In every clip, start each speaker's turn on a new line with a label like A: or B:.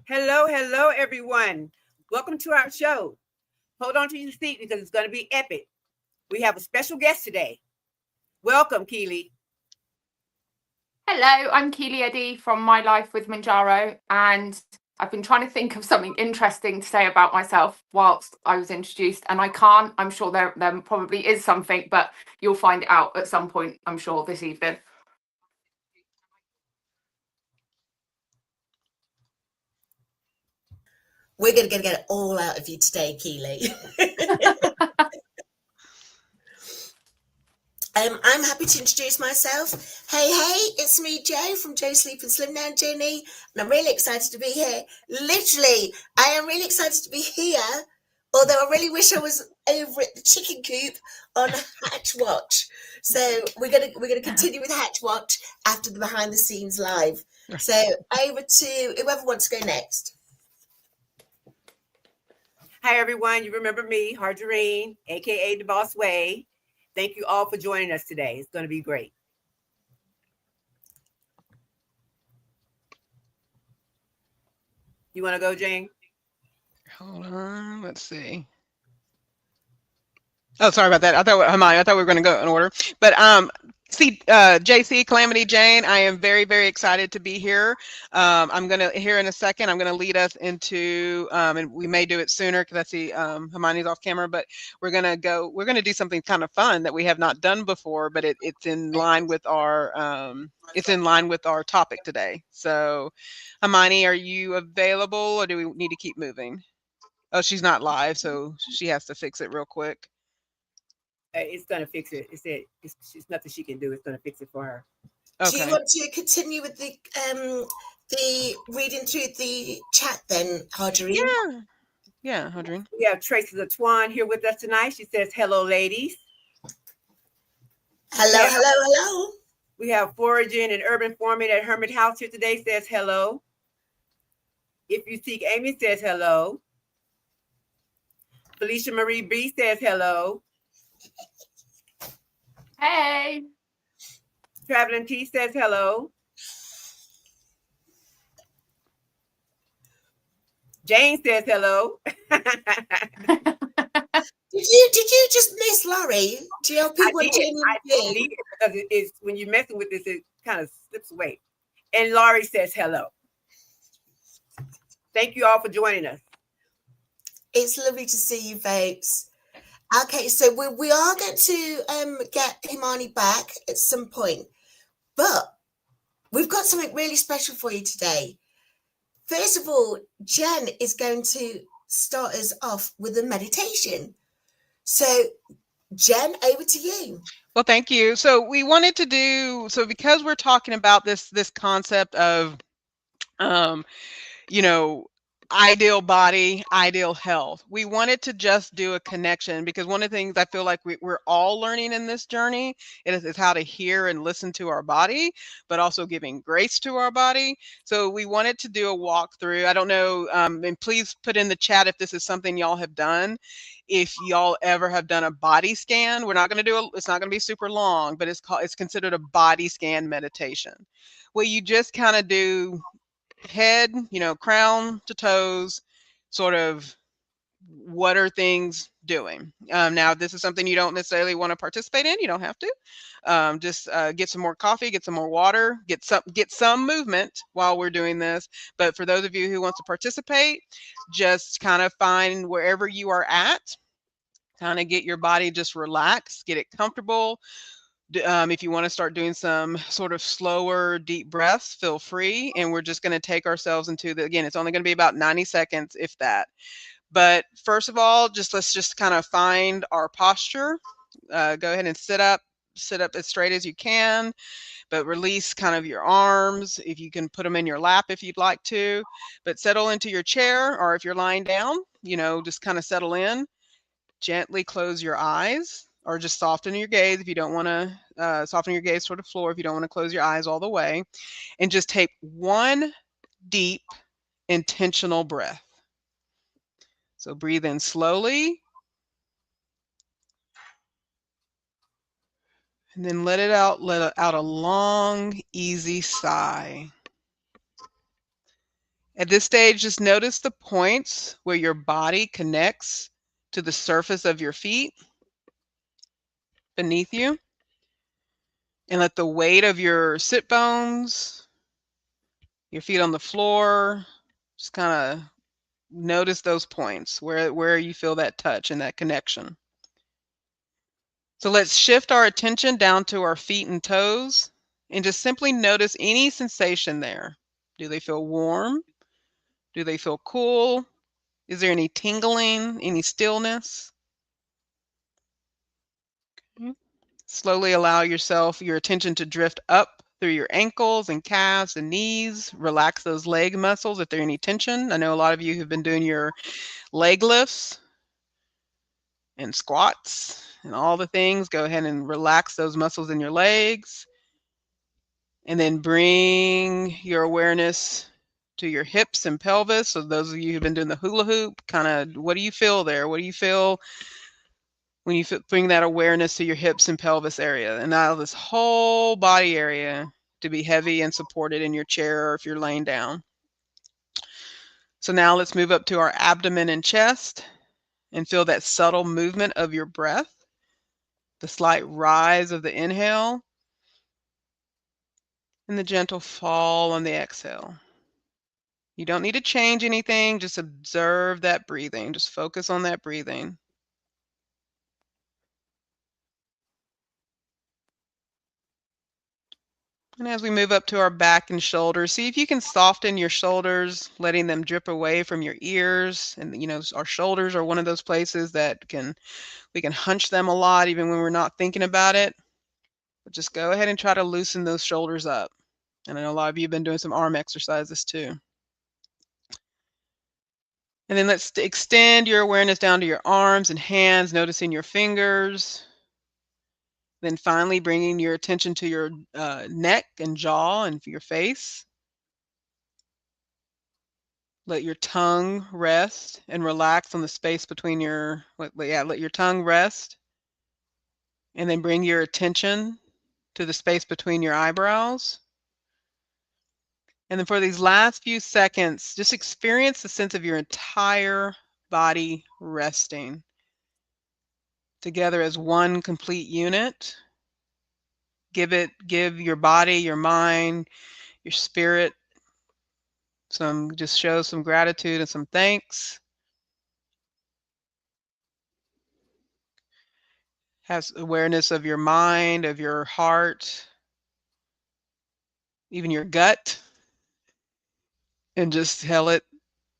A: Hello, hello, everyone. Welcome to our show. Hold on to your seat because it's going to be epic. We have a special guest today. Welcome, Keely.
B: Hello, I'm Keely Eddy from My Life with Mounjaro, and I've been trying to think of something interesting to say about myself whilst I was introduced, and I can't. I'm sure there probably is something, but you'll find it out at some point, I'm sure, this evening.
C: We're going to get it all out of you today, Keely. I'm happy to introduce myself. Hey, it's me, Joe, from Joe Sleep and Slim Down Journey, and I'm really excited to be here. Literally, I am really excited to be here, although I really wish I was over at the chicken coop on Hatch Watch. So we're gonna continue with Hatch Watch after the behind the scenes live. So over to whoever wants to go next.
A: Hi, everyone. You remember me, Harjarene, aka the Boss Way. Thank you all for joining us today. It's going to be great. You want to go, Jane?
D: Hold on, let's see. Oh, sorry about that. I thought we were going to go in order. But JC, Calamity Jane, I am very, very excited to be here. I'm going to, here in a second, I'm going to lead us into, and we may do it sooner because I see Himani's off camera, but we're going to do something kind of fun that we have not done before, but it's in line with our topic today. So, Himani, are you available or do we need to keep moving? Oh, she's not live, so she has to fix it real quick.
A: It's going to fix it. It's nothing she can do. It's going to fix it for her.
C: Do you want to continue with the reading through the chat then, Harjarene?
D: Yeah, Harjarene.
A: We have Tracy Latwan here with us tonight. She says, hello, ladies.
C: Hello.
A: We have Foraging and Urban Farming at Hermit House here today, says hello. If You Seek Amy says hello. Felicia Marie B says hello.
B: Hey.
A: Traveling T says hello. Jane says hello.
C: Did you just miss Laurie? Do you have people
A: I did it because it's when you're messing with this, it kind of slips away. And Laurie says hello. Thank you all for joining us.
C: It's lovely to see you, folks. Okay, so we are going to get Himani back at some point, but we've got something really special for you today. First of all, Jen is going to start us off with a meditation. So, Jen, over to you.
D: Well, thank you. So we wanted to because we're talking about this concept of, you know, ideal body, ideal health. We wanted to just do a connection because one of the things I feel like we're all learning in this journey is how to hear and listen to our body, but also giving grace to our body. So we wanted to do a walkthrough. I don't know, and please put in the chat if this is something y'all have done. If y'all ever have done a body scan, we're not going to it's not going to be super long, but it's considered a body scan meditation. Where you just kind of do head, crown to toes, sort of what are things doing. Now, if this is something you don't necessarily want to participate in, you don't have to. Just get some more coffee, get some more water, get some movement while we're doing this. But for those of you who want to participate, just kind of find wherever you are at, kind of get your body just relaxed, get it comfortable. If you want to start doing some sort of slower, deep breaths, feel free. And we're just going to take ourselves into again, it's only going to be about 90 seconds, if that. But first of all, let's just kind of find our posture. Go ahead and sit up as straight as you can, but release kind of your arms. If you can put them in your lap if you'd like to, but settle into your chair, or if you're lying down, just kind of settle in. Gently close your eyes, or just soften your gaze if you don't want to soften your gaze toward the floor if you don't want to close your eyes all the way, and just take one deep intentional breath. So breathe in slowly and then let out a long, easy sigh. At this stage, just notice the points where your body connects to the surface of your feet beneath you. And let the weight of your sit bones, your feet on the floor, just kind of notice those points where you feel that touch and that connection. So let's shift our attention down to our feet and toes and just simply notice any sensation there. Do they feel warm? Do they feel cool? Is there any tingling, any stillness? Okay. Slowly allow your attention to drift up through your ankles and calves and knees. Relax those leg muscles if there's any tension. I know a lot of you who've been doing your leg lifts and squats and all the things. Go ahead and relax those muscles in your legs. And then bring your awareness to your hips and pelvis. So those of you who've been doing the hula hoop, kind of, what do you feel there? What do you feel when you bring that awareness to your hips and pelvis area? And allow this whole body area to be heavy and supported in your chair or if you're laying down. So now let's move up to our abdomen and chest and feel that subtle movement of your breath, the slight rise of the inhale, and the gentle fall on the exhale. You don't need to change anything, just observe that breathing. Just focus on that breathing. And as we move up to our back and shoulders, see if you can soften your shoulders, letting them drip away from your ears. And our shoulders are one of those places that we can hunch them a lot even when we're not thinking about it. But just go ahead and try to loosen those shoulders up. And I know a lot of you have been doing some arm exercises too. And then let's extend your awareness down to your arms and hands, noticing your fingers. Then finally bringing your attention to your neck and jaw and your face. Let your tongue rest and relax on the space between let your tongue rest. And then bring your attention to the space between your eyebrows. And then for these last few seconds, just experience the sense of your entire body resting together as one complete unit. Give your body, your mind, your spirit show some gratitude and some thanks. Have awareness of your mind, of your heart, even your gut, and just tell it,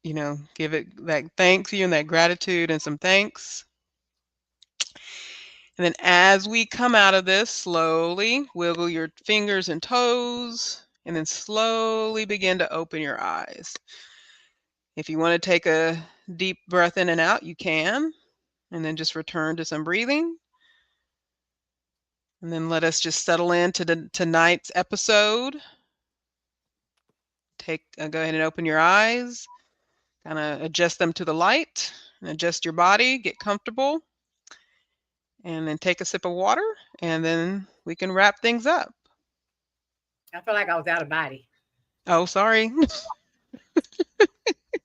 D: give it that thank you and that gratitude and some thanks. And then as we come out of this, slowly wiggle your fingers and toes, and then slowly begin to open your eyes. If you want to take a deep breath in and out, you can, and then just return to some breathing. And then let us just settle into tonight's episode. Go ahead and open your eyes, kind of adjust them to the light, and adjust your body, get comfortable. And then take a sip of water, and then we can wrap things up.
A: I feel like I was out of body.
D: Oh, sorry.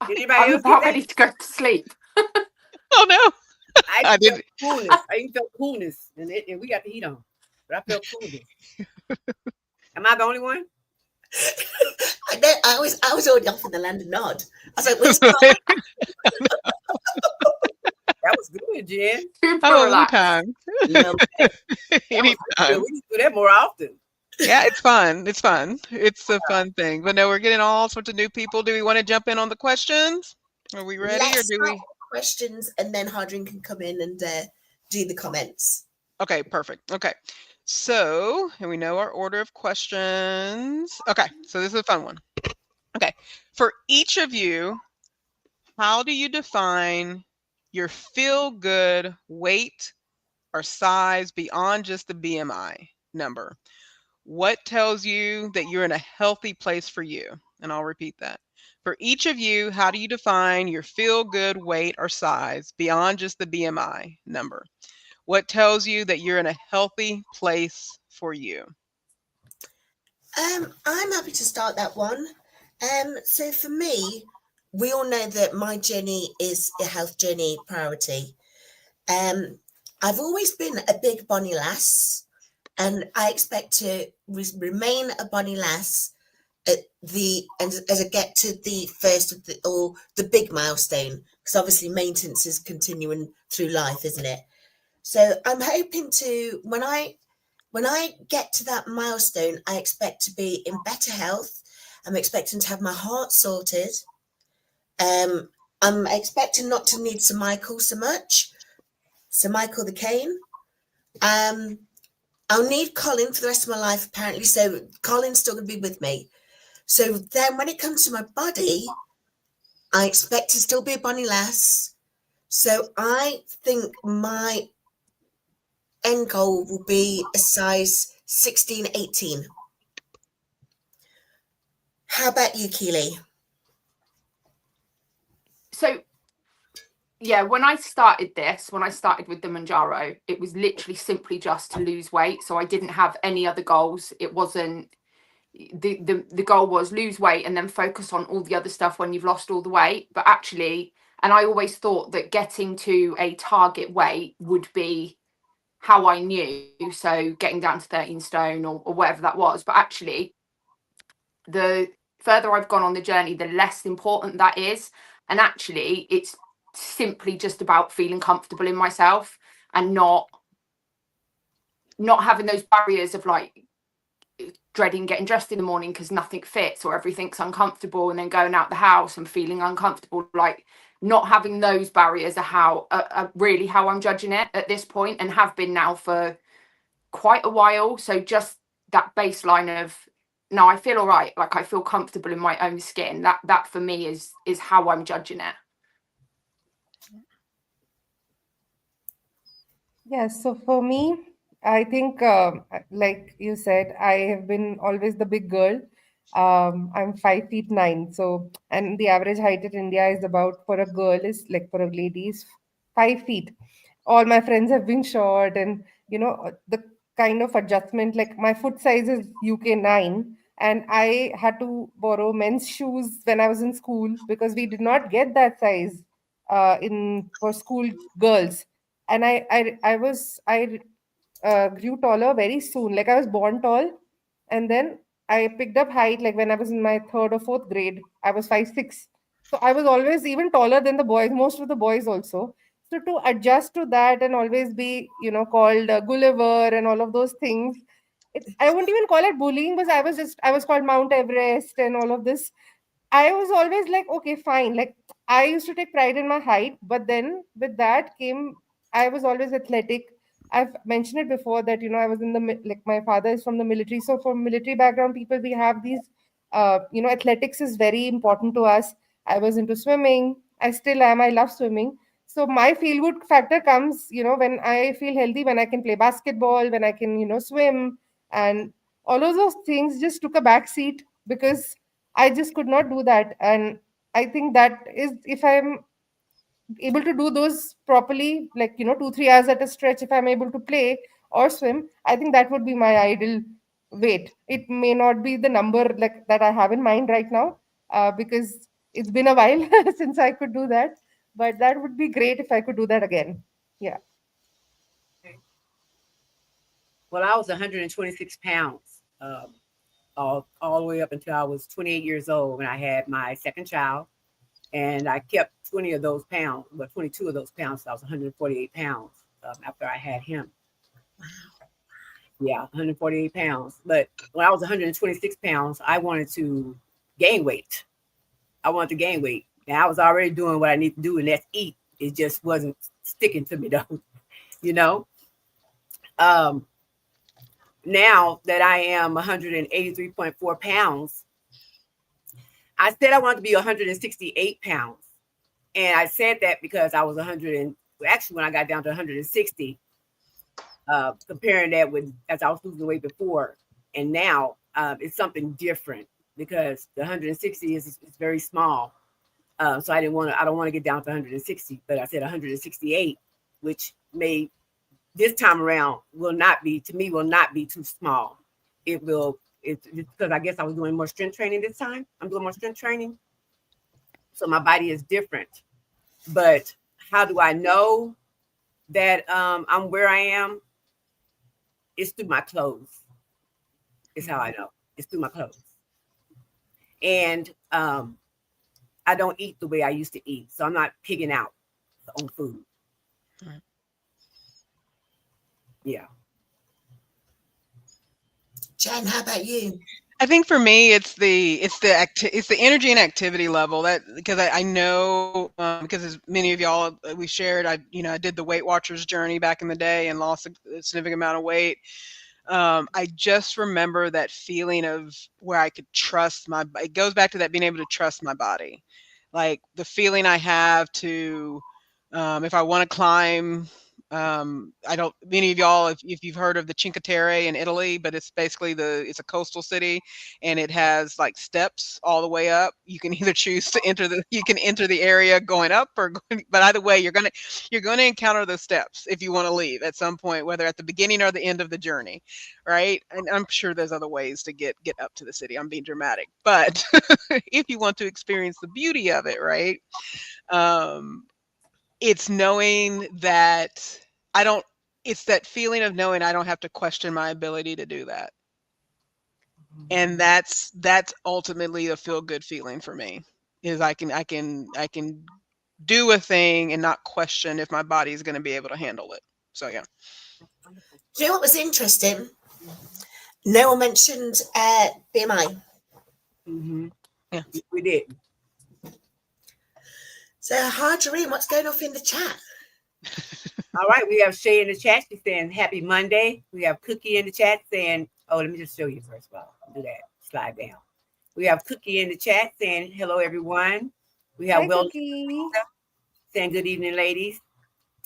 B: I'm about ready to go to sleep.
D: Oh, no.
A: I didn't. Coolness. I even felt coolness, and we got the heat on, but I felt coolness. Am I the only one?
C: I was already off in the land of nod. I was like, "Where's the
A: That was good, Jen.
D: Anytime.
A: We need to do that more often.
D: Yeah, it's fun. It's fun. It's a fun thing. But no, we're getting all sorts of new people. Do we want to jump in on the questions? Are we ready?
C: Let's
D: or do we?
C: Questions, and then Harjarene can come in and do the comments.
D: Okay, perfect. Okay. So, and we know our order of questions. Okay, so this is a fun one. Okay, for each of you, how do you define your feel-good weight or size beyond just the BMI number? What tells you that you're in a healthy place for you? And I'll repeat that. For each of you, how do you define your feel-good weight or size beyond just the BMI number? What tells you that you're in a healthy place for you?
C: I'm happy to start that one. So for me, we all know that my journey is a health journey priority. I've always been a big bonny lass, and I expect to remain a bonny lass at as I get to the first of the big milestone, because obviously maintenance is continuing through life, isn't it? So I'm hoping to when I get to that milestone, I expect to be in better health. I'm expecting to have my heart sorted. I'm expecting not to need Sir Michael so much. Sir Michael the Cane. I'll need Colin for the rest of my life, apparently. So Colin's still going to be with me. So then when it comes to my body, I expect to still be a bonny lass. So I think my end goal will be a size 16, 18. How about you, Keely?
B: So yeah, when I started with the mounjaro, it was literally simply just to lose weight. So I didn't have any other goals. It wasn't the goal was lose weight and then focus on all the other stuff when you've lost all the weight. But actually, and I always thought that getting to a target weight would be how I knew. So getting down to 13 stone or whatever that was. But actually, the further I've gone on the journey, the less important that is. And actually, it's simply just about feeling comfortable in myself and not having those barriers of like dreading getting dressed in the morning because nothing fits or everything's uncomfortable, and then going out the house and feeling uncomfortable. Like, not having those barriers are really how I'm judging it at this point, and have been now for quite a while. So just that baseline of, no, I feel all right, like I feel comfortable in my own skin, that for me is how I'm judging it.
E: Yes, so for me, I think, like you said, I have been always the big girl. I'm 5'9", so and the average height in India is about for a girl is like for a lady is 5 feet. All my friends have been short, and the kind of adjustment, like my foot size is UK 9, and I had to borrow men's shoes when I was in school because we did not get that size in for school girls. And I grew taller very soon. Like I was born tall, and then I picked up height. Like when I was in my third or fourth grade, I was 5'6". So I was always even taller than the boys, most of the boys also. So to adjust to that and always be, called Gulliver and all of those things, I wouldn't even call it bullying, because I was called Mount Everest and all of this. I was always like, okay, fine. Like I used to take pride in my height, but then with that came, I was always athletic. I've mentioned it before that, I was in like my father is from the military. So from military background people, we have these, athletics is very important to us. I was into swimming. I still am. I love swimming. So my feel good factor comes, when I feel healthy, when I can play basketball, when I can, swim, and all of those things just took a back seat because I just could not do that. And I think that is, if I'm able to do those properly, like, 2-3 hours at a stretch, if I'm able to play or swim, I think that would be my ideal weight. It may not be the number like that I have in mind right now, because it's been a while since I could do that. But that would be great if I could do that again. Yeah.
A: Well, I was 126 pounds all the way up until I was 28 years old when I had my second child. And I kept 20 of those pounds, well, 22 of those pounds. So I was 148 pounds after I had him. Yeah, 148 pounds. But when I was 126 pounds, I wanted to gain weight. I wanted to gain weight. And I was already doing what I need to do, and that's eat. It just wasn't sticking to me, though, you know? Now that I am 183.4 pounds, I said I wanted to be 168 pounds. And I said that because I was 100 and actually when I got down to 160, comparing that with as I was losing weight before, and now it's something different because the 160 is very small. So I don't want to get down to 160, but I said 168, which this time around will not be too small. It will It's because I guess I was doing more strength training this time. I'm doing more strength training. So my body is different. But how do I know that I'm where I am? It's through my clothes. It's how I know. It's through my clothes. And I don't eat the way I used to eat. So I'm not pigging out on food.
D: Right.
A: Yeah.
C: Jen, how about you?
D: I think for me, it's the energy and activity level that, because I know, because as many of y'all we shared, I did the Weight Watchers journey back in the day and lost a significant amount of weight. I just remember that feeling of where I could trust it goes back to that being able to trust my body, like the feeling I have to, if I want to climb, I don't, many of y'all, if you've heard of the Cinque Terre in Italy, but it's basically it's a coastal city and it has like steps all the way up. You can either choose to enter the area going up or going, but either way, you're going to encounter those steps if you want to leave at some point, whether at the beginning or the end of the journey. Right. And I'm sure there's other ways to get up to the city. I'm being dramatic, but if you want to experience the beauty of it, right. It's knowing that it's that feeling of knowing I don't have to question my ability to do that. And that's ultimately a feel good feeling for me, is I can do a thing and not question if my body is going to be able to handle it. So, yeah.
C: Do you know what was interesting? No one mentioned BMI.
A: Mm-hmm.
D: Yeah.
A: We did.
C: So, Harjarene, what's going off in the chat?
A: All right, we have Shay in the chat. She's saying happy Monday. We have Cookie in the chat saying, oh, let me just show you first. Well, do that. Slide down. We have Cookie in the chat saying hello, everyone. We have Will saying good evening, ladies.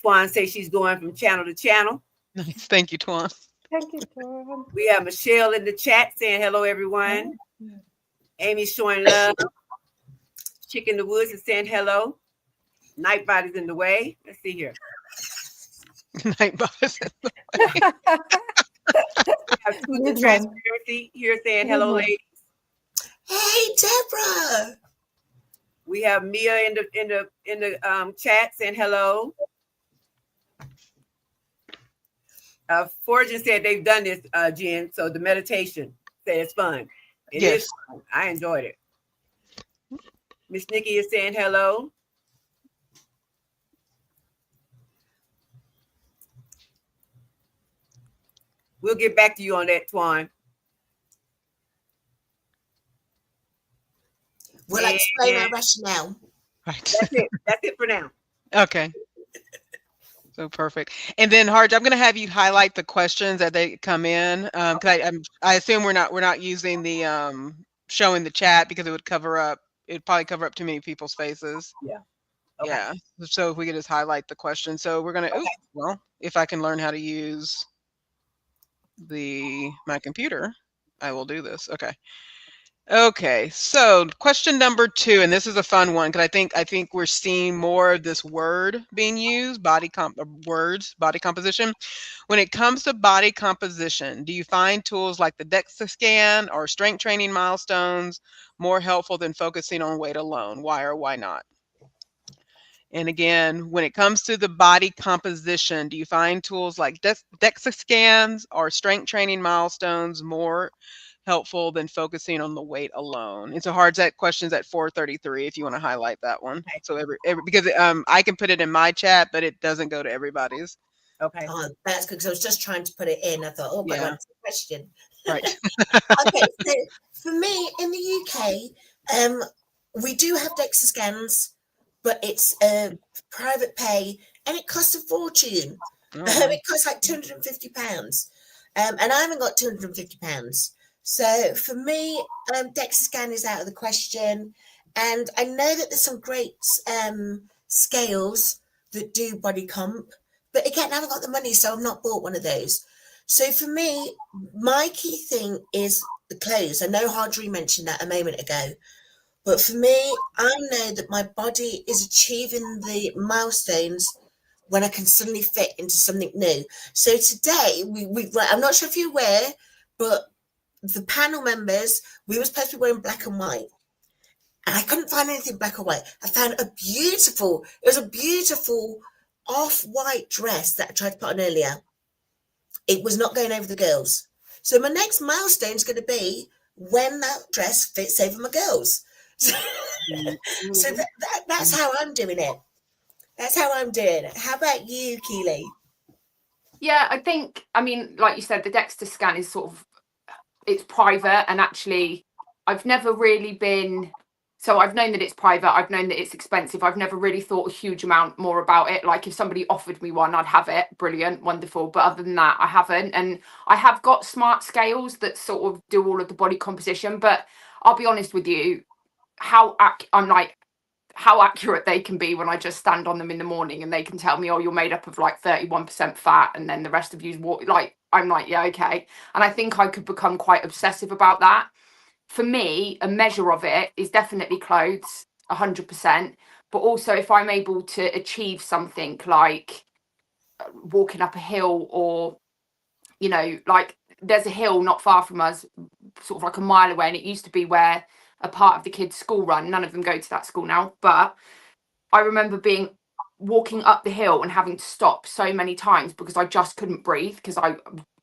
A: Twan says she's going from channel to channel.
D: Nice. Thank you, Twan.
E: Thank you, Twan.
A: We have Michelle in the chat saying hello, everyone. Amy showing love. Chick in the Woods is saying hello. Nightbot is in the way. Let's see here.
D: Nightbot is in the
A: way. We have Truth and Transparency here saying hello, ladies.
C: Hey, Deborah.
A: We have Mia in the chat saying hello. Fortune said they've done this, Jen. So the meditation said it's fun. It is fun. I enjoyed it. Miss Nikki is saying hello. We'll get back to you on that, Twan.
C: We'll explain our rationale.
D: Right.
A: That's it for now.
D: Okay. So perfect. And then Harj, I'm going to have you highlight the questions that they come in, because I assume we're not using the showing the chat because it'd probably cover up too many people's faces.
A: Yeah. Okay.
D: Yeah. So if we could just highlight the question. So we're going to, well, if I can learn how to use my computer, I will do this. Okay, so question number 2, and this is a fun one because I think we're seeing more of this word being used, body composition. When it comes to body composition, do you find tools like the DEXA scan or strength training milestones more helpful than focusing on weight alone? Why or why not? And again, when it comes to the body composition, do you find tools like DEXA scans or strength training milestones more helpful than focusing on the weight alone? It's a hard set questions at 4:33 if you want to highlight that one. So because I can put it in my chat, but it doesn't go to everybody's.
C: Okay. Oh, that's good, because I was just trying to put it in. I thought, oh, but what's the question?
D: Right.
C: Okay, so for me in the UK, we do have DEXA scans, but it's private pay and it costs a fortune. It costs like £250. And I haven't got £250. So for me, DEXA scan is out of the question. And I know that there's some great scales that do body comp, but again, I haven't got the money, so I've not bought one of those. So for me, my key thing is the clothes. I know Harjarene mentioned that a moment ago, but for me, I know that my body is achieving the milestones when I can suddenly fit into something new. So today, I'm not sure if you're aware, but the panel members, we were supposed to be wearing black and white. And I couldn't find anything black and white. I found it was a beautiful off-white dress that I tried to put on earlier. It was not going over the girls. So my next milestone is going to be when that dress fits over my girls. So that's how I'm doing it. That's how I'm doing it. How about you, Keely?
B: Yeah, I mean, like you said, the DEXA scan is sort of, it's private, and actually I've never really been, so I've known that it's private, I've known that it's expensive, I've never really thought a huge amount more about it. Like if somebody offered me one, I'd have it, brilliant, wonderful, but other than that I haven't. And I have got smart scales that sort of do all of the body composition, but I'll be honest with you, I'm like how accurate they can be when I just stand on them in the morning and they can tell me, oh, you're made up of like 31% fat and then the rest of you's water. Like, I'm like, yeah, okay. And I think I could become quite obsessive about that. For me, a measure of it is definitely clothes, 100%. But also if I'm able to achieve something like walking up a hill, or, you know, like there's a hill not far from us, sort of like a mile away, and it used to be where a part of the kids' school run. None of them go to that school now, but I remember walking up the hill and having to stop so many times because I just couldn't breathe.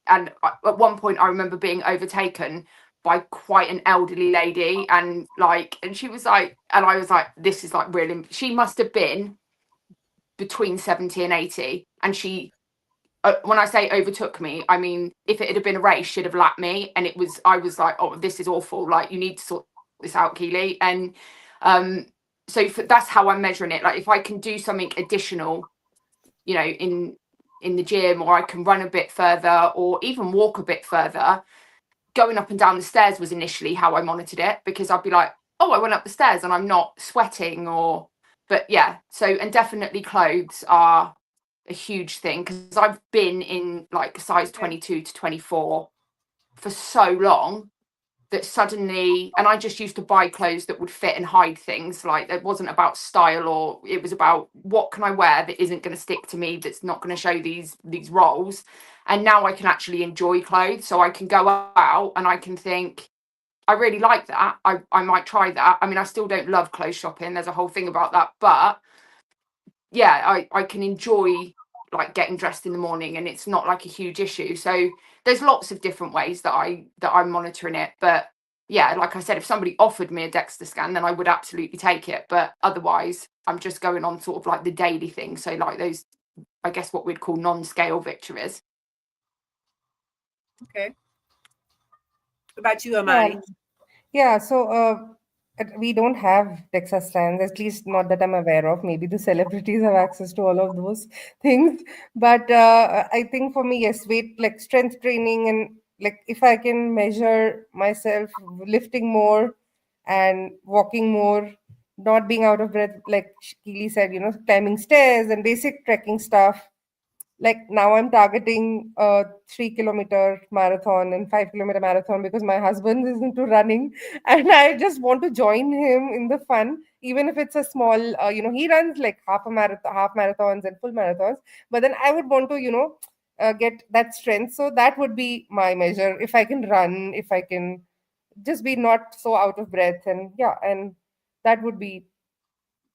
B: At one point I remember being overtaken by quite an elderly lady, and she was like, and I was like, this is like really, she must have been between 70 and 80, and she, when I say overtook me, I mean, if it had been a race, she'd have lapped me. And I was like, oh, this is awful. Like, you need to sort this out, Keely. And so that's how I'm measuring it. Like, if I can do something additional, you know, in the gym, or I can run a bit further, or even walk a bit further, going up and down the stairs was initially how I monitored it, because I'd be like, oh, I went up the stairs and I'm not sweating, but yeah. So, and definitely clothes are a huge thing, because I've been in like size 22 to 24 for so long that suddenly, and I just used to buy clothes that would fit and hide things. Like, it wasn't about style, or it was about what can I wear that isn't going to stick to me, that's not going to show these rolls. And now I can actually enjoy clothes, so I can go out and I can think, I really like that, I might try that. I mean, I still don't love clothes shopping, there's a whole thing about that, but yeah, I can enjoy like getting dressed in the morning, and it's not like a huge issue. So there's lots of different ways that I'm monitoring it. But yeah, like I said, if somebody offered me a DEXA scan, then I would absolutely take it. But otherwise, I'm just going on sort of like the daily thing. So like those, I guess what we'd call non-scale victories.
A: Okay. What about you, Himani?
E: Yeah, so we don't have Texas stands, at least not that I'm aware of. Maybe the celebrities have access to all of those things. But I think for me, yes, weight, like strength training, and like if I can measure myself lifting more and walking more, not being out of breath, like Keely said, climbing stairs and basic trekking stuff. Like now I'm targeting a 3 kilometer marathon and 5 kilometer marathon because my husband is into running and I just want to join him in the fun, even if it's a small, he runs like half marathons and full marathons, but then I would want to, get that strength. So that would be my measure. If I can run, if I can just be not so out of breath, and yeah, and that would be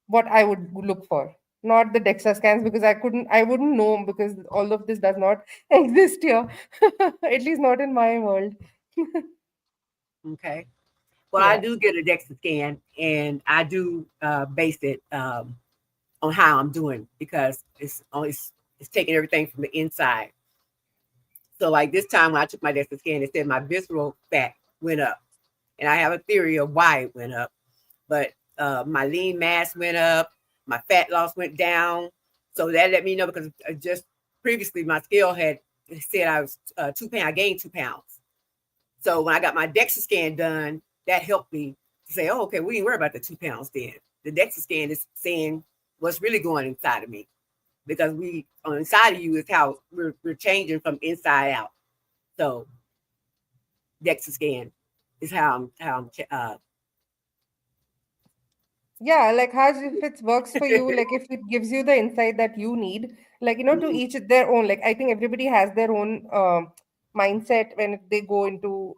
E: what I would look for, not the DEXA scans, because I wouldn't know, because all of this does not exist here, at least not in my world.
A: Okay. Well, I
E: Yeah.
A: do get a DEXA scan, and I do base it on how I'm doing, because it's taking everything from the inside. So, like this time when I took my DEXA scan, it said my visceral fat went up, and I have a theory of why it went up. But my lean mass went up, my fat loss went down. So that let me know, because just previously my scale had said I was 2 pounds. I gained 2 pounds. So when I got my DEXA scan done, that helped me to say, oh, okay, we didn't worry about the 2 pounds then. The DEXA scan is saying what's really going inside of me, because we on inside of you is how we're changing from inside out. So DEXA scan is how I'm
E: Yeah, like Haj, if it works for you, like if it gives you the insight that you need, like, to each their own. Like I think everybody has their own mindset when they go into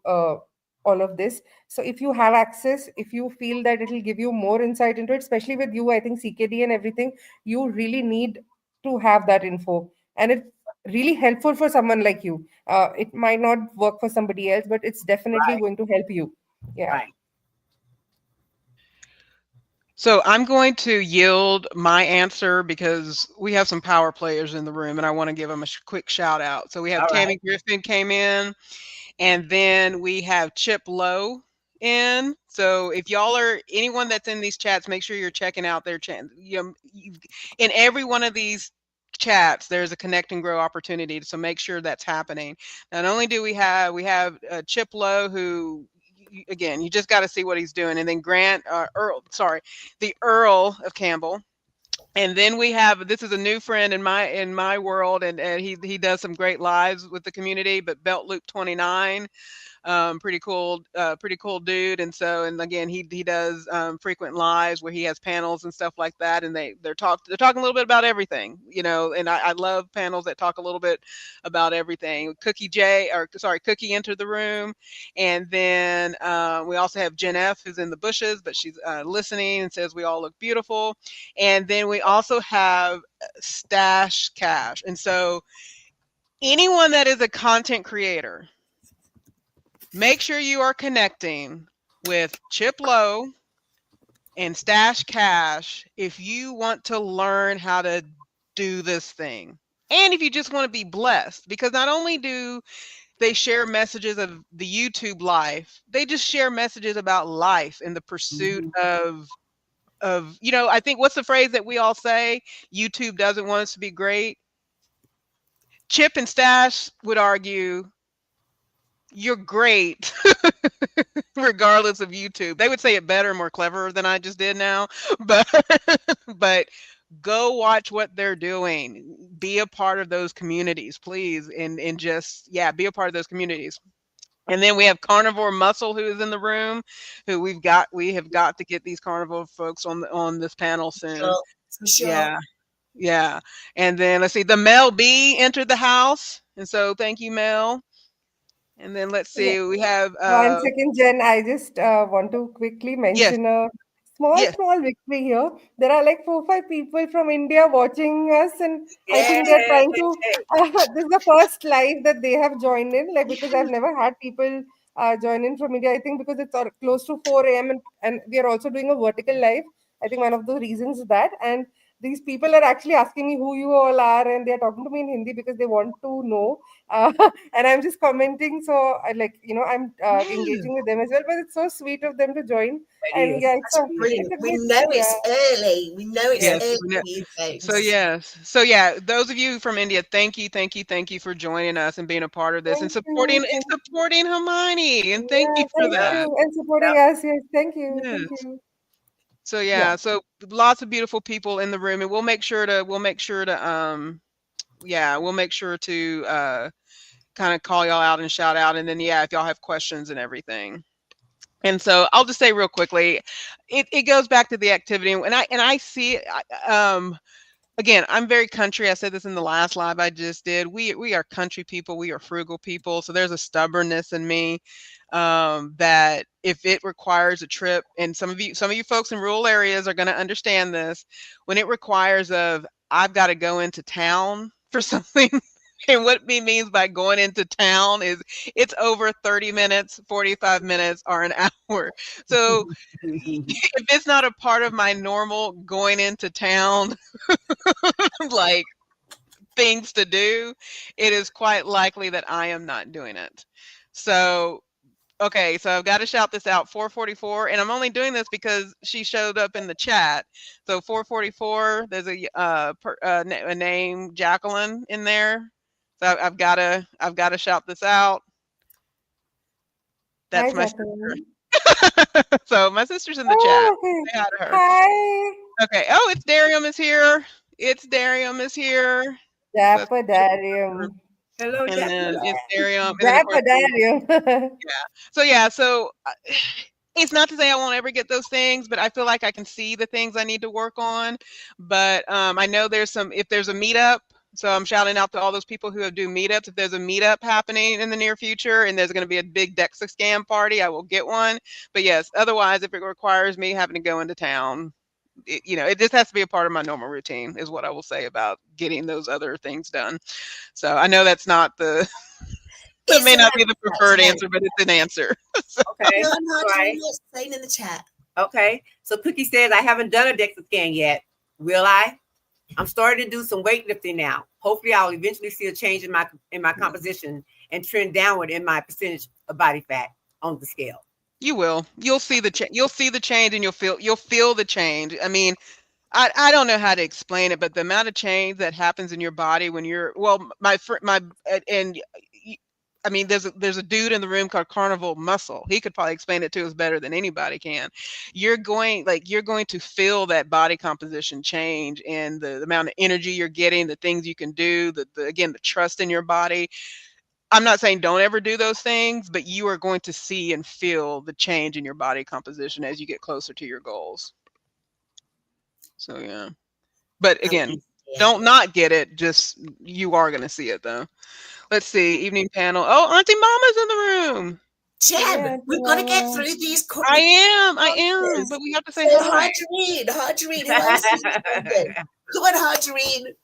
E: all of this. So if you have access, if you feel that it'll give you more insight into it, especially with you, I think CKD and everything, you really need to have that info. And it's really helpful for someone like you. It might not work for somebody else, but it's definitely
A: Right.
E: going to help you. Yeah.
A: Right.
D: So I'm going to yield my answer because we have some power players in the room and I want to give them a quick shout out. So we have
A: All right.
D: Tammy Griffin came in, and then we have Chip Lowe in. So if y'all are anyone that's in these chats, make sure you're checking out their chat. In every one of these chats, there's a connect and grow opportunity. So make sure that's happening. Not only do we have Chip Lowe, who again, you just got to see what he's doing, and then the Earl of Campbell. And then we have, this is a new friend in my world, and he does some great lives with the community, but Belt Loop 29, pretty cool dude. And so, and again, he does frequent lives where he has panels and stuff like that, and they're talking a little bit about everything, and I love panels that talk a little bit about everything. Cookie entered the room, and then we also have Jen F, who's in the bushes, but she's listening and says we all look beautiful. And then we also have Stash Cash. And so anyone that is a content creator, make sure you are connecting with Chip Lowe and Stash Cash if you want to learn how to do this thing. And if you just want to be blessed, because not only do they share messages of the YouTube life, they just share messages about life and the pursuit of I think, what's the phrase that we all say? YouTube doesn't want us to be great. Chip and Stash would argue you're great regardless of YouTube. They would say it better, more clever than I just did now, but but go watch what they're doing. Be a part of those communities, please, and just be a part of those communities. And then we have Carnivore Muscle, who is in the room, who we have got to get these carnivore folks on this panel soon.
C: For sure.
D: Yeah. And then let's see, the Mel B entered the house, and so thank you, Mel. And then let's
E: Yeah.
D: see, we have
E: 1 second, Jen. I just want to quickly
D: yes,
E: mention a
D: yes.
E: small victory here. There are like 4 5 people from India watching us, and I think they're
A: Yay.
E: trying to. This is the first live that they have joined in, like because I've never had people join in from India. I think because it's close to 4 a.m. And we are also doing a vertical live. I think one of the reasons is that, and these people are actually asking me who you all are, and they're talking to me in Hindi because they want to know. Uh, and I'm just commenting. So I I'm
D: Yeah.
E: engaging with them as well. But it's so sweet of them to join.
A: It
E: And
A: is.
E: yeah,
C: That's
E: it's
C: brilliant.
E: a
C: We
E: great
C: know
E: yeah.
C: it's early. We know it's
D: Yes.
C: early
D: we know-
C: for you
D: So
C: folks.
D: yes. Those of you from India, thank you for joining us and being a part of this and
E: Thank you.
D: supporting Hermione. And thank
E: Yeah,
D: you for
E: thank
A: Yeah.
D: that.
E: you. And supporting
A: Yep.
E: us. Yes, thank you.
D: Yes.
E: Thank you.
D: So
E: Yeah.
D: so lots of beautiful people in the room, and we'll make sure to kind of call y'all out and shout out, and then if y'all have questions and everything. And so I'll just say real quickly, it goes back to the activity, and I see again, I'm very country. I said this in the last live I just did. We are country people. We are frugal people. So there's a stubbornness in me that if it requires a trip, and some of you folks in rural areas are going to understand this, when it requires I've got to go into town for something. And what it means by going into town is it's over 30 minutes, 45 minutes, or an hour. So if it's not a part of my normal going into town, like things to do, it is quite likely that I am not doing it. So, okay, so I've got to shout this out, 444, and I'm only doing this because she showed up in the chat. So 444, there's a name, Jacqueline, in there. So I've got to shout this out.
E: Hi,
D: That's my
E: Jacqueline.
D: sister. So my sister's in the chat.
E: Oh, okay.
D: Say hi to her.
E: Hi.
D: Okay. Oh, it's Darium is here. So that's
E: Dapadarium.
A: Hello,
D: and then
A: Jacqueline.
D: it's Darium, and then of course
E: Dapadarium.
D: So it's not to say I won't ever get those things, but I feel like I can see the things I need to work on. But I know if there's a meetup So I'm shouting out to all those people who do meetups. If there's a meetup happening in the near future and there's going to be a big DEXA scan party, I will get one. But yes, otherwise, if it requires me having to go into town, it just has to be a part of my normal routine, is what I will say about getting those other things done. So I know that's not that may not be the preferred answer, but it's an answer.
A: Okay.
C: No, I'm not
A: Right.
C: saying in the chat.
A: Okay. So Cookie says, I haven't done a DEXA scan yet. Will I? I'm starting to do some weightlifting now. Hopefully I'll eventually see a change in my composition and trend downward in my percentage of body fat on the scale.
D: You will. You'll see the change. You'll see the change, and you'll feel the change. I mean, I don't know how to explain it, but the amount of change that happens in your body when you're I mean, there's a dude in the room called Carnival Muscle. He could probably explain it to us better than anybody can. You're going to feel that body composition change, and the amount of energy you're getting, the things you can do, again, the trust in your body. I'm not saying don't ever do those things, but you are going to see and feel the change in your body composition as you get closer to your goals. So yeah. But again, don't not get it. Just you are going to see it though. Let's see. Evening panel. Oh, Auntie Mama's in the room.
C: Jem, we've got to get through these.
D: I am. But we have to say hi.
C: Harjarene, who else is in? Come on, Harjarene.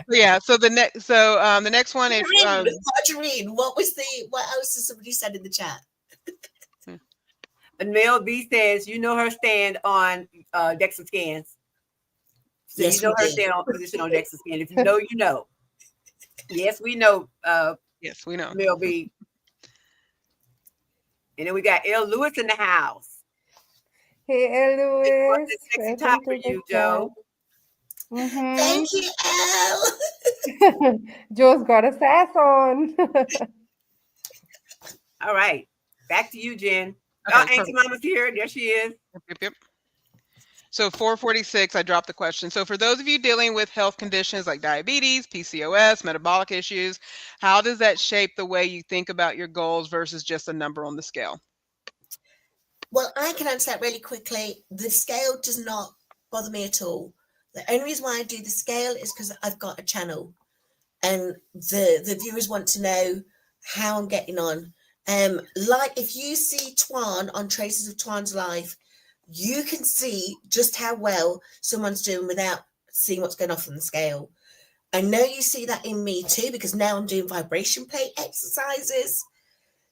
D: Yeah. So the next one is
C: Harjarene. What else has somebody said in the chat?
A: Mel B says, her stand on DEXA scans. So
C: yes,
A: you know her stand on position on DEXA scan. If you know, you know. Yes, we know.
D: Yes, we know.
A: Mel B. And then we got L. Lewis in the house.
E: Hey, L. Lewis.
A: Sexy top for you, Joe.
E: Mm-hmm.
C: Thank you,
E: L. Joe's got a sass on.
A: All right. Back to you, Jen.
D: Okay,
A: Auntie Mama's here. There she is.
D: Yep. So 446, I dropped the question. So for those of you dealing with health conditions like diabetes, PCOS, metabolic issues, how does that shape the way you think about your goals versus just a number on the scale?
C: Well, I can answer that really quickly. The scale does not bother me at all. The only reason why I do the scale is because I've got a channel and the viewers want to know how I'm getting on. Like if you see Twan on Traces of Twan's Life, you can see just how well someone's doing without seeing what's going off on the scale. I know you see that in me too, because now I'm doing vibration plate exercises.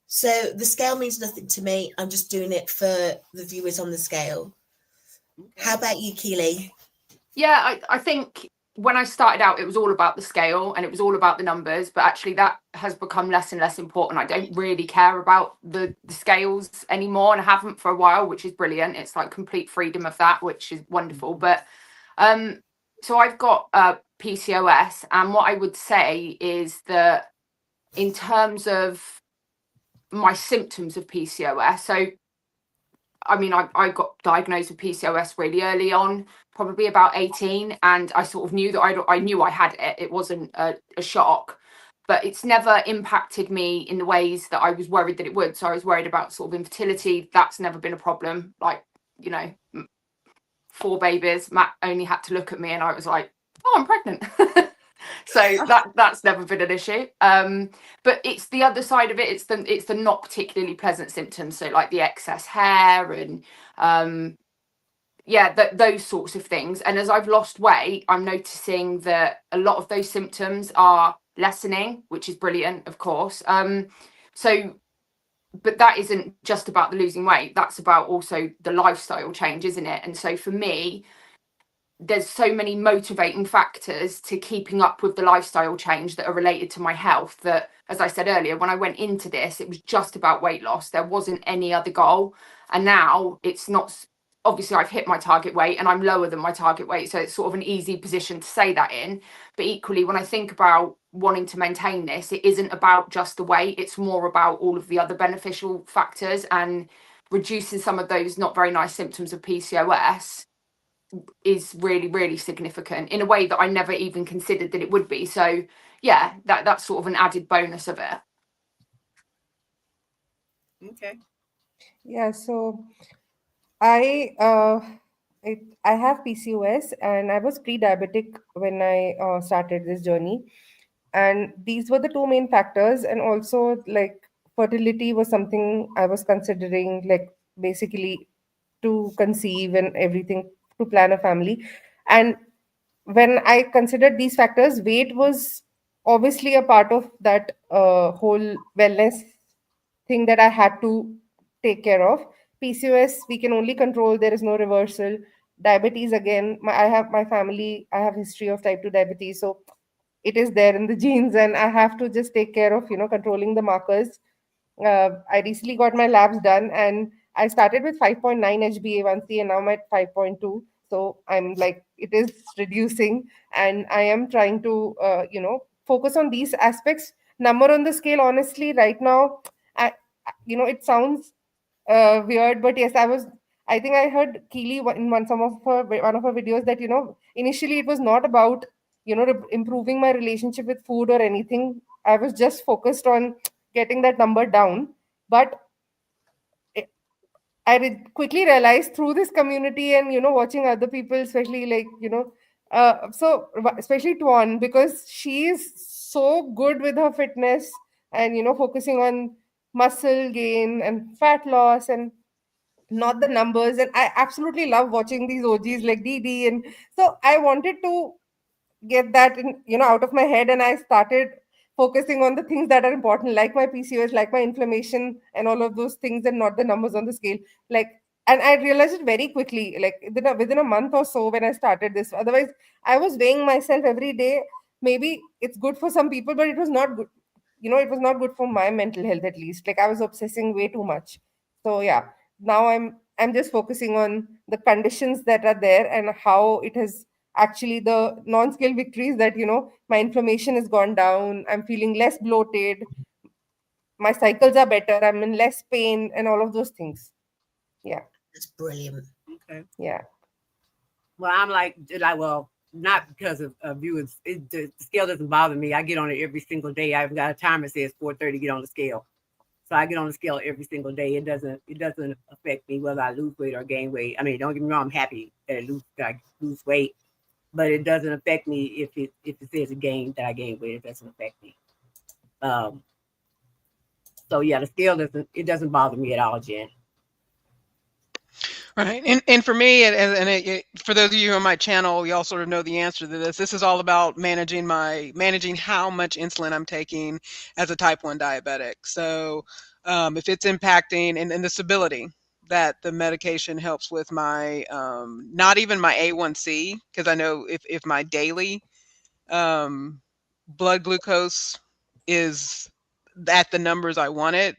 C: So the scale means nothing to me. I'm just doing it for the viewers on the scale. How about you, Keely?
B: Yeah, I think when I started out, it was all about the scale and it was all about the numbers, but actually that has become less and less important. I don't really care about the scales anymore, and I haven't for a while, which is brilliant. It's like complete freedom of that, which is wonderful. But so I've got PCOS, and what I would say is that in terms of my symptoms of PCOS, so I mean, I got diagnosed with PCOS really early on, probably about 18, and I sort of knew that I knew I had it. It wasn't a shock, but it's never impacted me in the ways that I was worried that it would. So I was worried about sort of infertility. That's never been a problem. Like, 4 babies, Matt only had to look at me and I was like, oh, I'm pregnant. So that's never been an issue. But it's the other side of it. It's the not particularly pleasant symptoms. So like the excess hair and those sorts of things. And as I've lost weight, I'm noticing that a lot of those symptoms are lessening, which is brilliant, of course. But that isn't just about the losing weight. That's about also the lifestyle change, isn't it? And so for me, there's so many motivating factors to keeping up with the lifestyle change that are related to my health that, as I said earlier, when I went into this, it was just about weight loss. There wasn't any other goal. And now it's not, obviously I've hit my target weight and I'm lower than my target weight. So it's sort of an easy position to say that in. But equally, when I think about wanting to maintain this, it isn't about just the weight. It's more about all of the other beneficial factors, and reducing some of those not very nice symptoms of PCOS is really, really significant in a way that I never even considered that it would be. So yeah, that's sort of an added bonus of it.
A: Okay.
E: Yeah, so I I have PCOS, and I was pre-diabetic when I started this journey. And these were the two main factors. And also, like, fertility was something I was considering, like, basically to conceive and everything, to plan a family. And when I considered these factors, weight was obviously a part of that whole wellness thing that I had to take care of. PCOS, we can only control, there is no reversal. Diabetes, again, I have my family, I have history of type 2 diabetes. So it is there in the genes, and I have to just take care of, controlling the markers. I recently got my labs done, and I started with 5.9 HbA1c, and now I'm at 5.2. So I'm like, it is reducing, and I am trying to, focus on these aspects. Number on the scale, honestly, right now, it sounds weird, but yes, I think I heard Keely in one of her videos that, initially it was not about, improving my relationship with food or anything. I was just focused on getting that number down. But I quickly realized through this community and, watching other people, especially like, especially Tuan, because she is so good with her fitness and, focusing on muscle gain and fat loss and not the numbers. And I absolutely love watching these OGs like Didi. And so I wanted to get that in, out of my head, and I started focusing on the things that are important, like my PCOS, like my inflammation and all of those things, and not the numbers on the scale. Like, and I realized it very quickly, like within a month or so when I started this. Otherwise, I was weighing myself every day. Maybe it's good for some people, but it was not good. It was not good for my mental health, at least. Like, I was obsessing way too much. So yeah, now I'm just focusing on the conditions that are there and how it has actually the non-scale victories, that, my inflammation has gone down, I'm feeling less bloated, my cycles are better, I'm in less pain, and all of those things. Yeah.
C: That's brilliant.
A: Okay.
E: Yeah.
A: Well, I'm like, well, not because of you. The scale doesn't bother me. I get on it every single day. I've got a timer that says 4:30. Get on the scale. So I get on the scale every single day. It doesn't affect me whether I lose weight or gain weight. I mean, don't get me wrong. I'm happy that I lose weight, but it doesn't affect me if it says that I gain weight. It doesn't affect me. Um. So yeah, the scale doesn't bother me at all, Jen.
D: Right. And for me, for those of you on my channel, y'all sort of know the answer to this. This is all about managing how much insulin I'm taking as a type 1 diabetic. So if it's impacting and the stability that the medication helps with my, not even my A1C, because I know if my daily blood glucose is at the numbers I want it,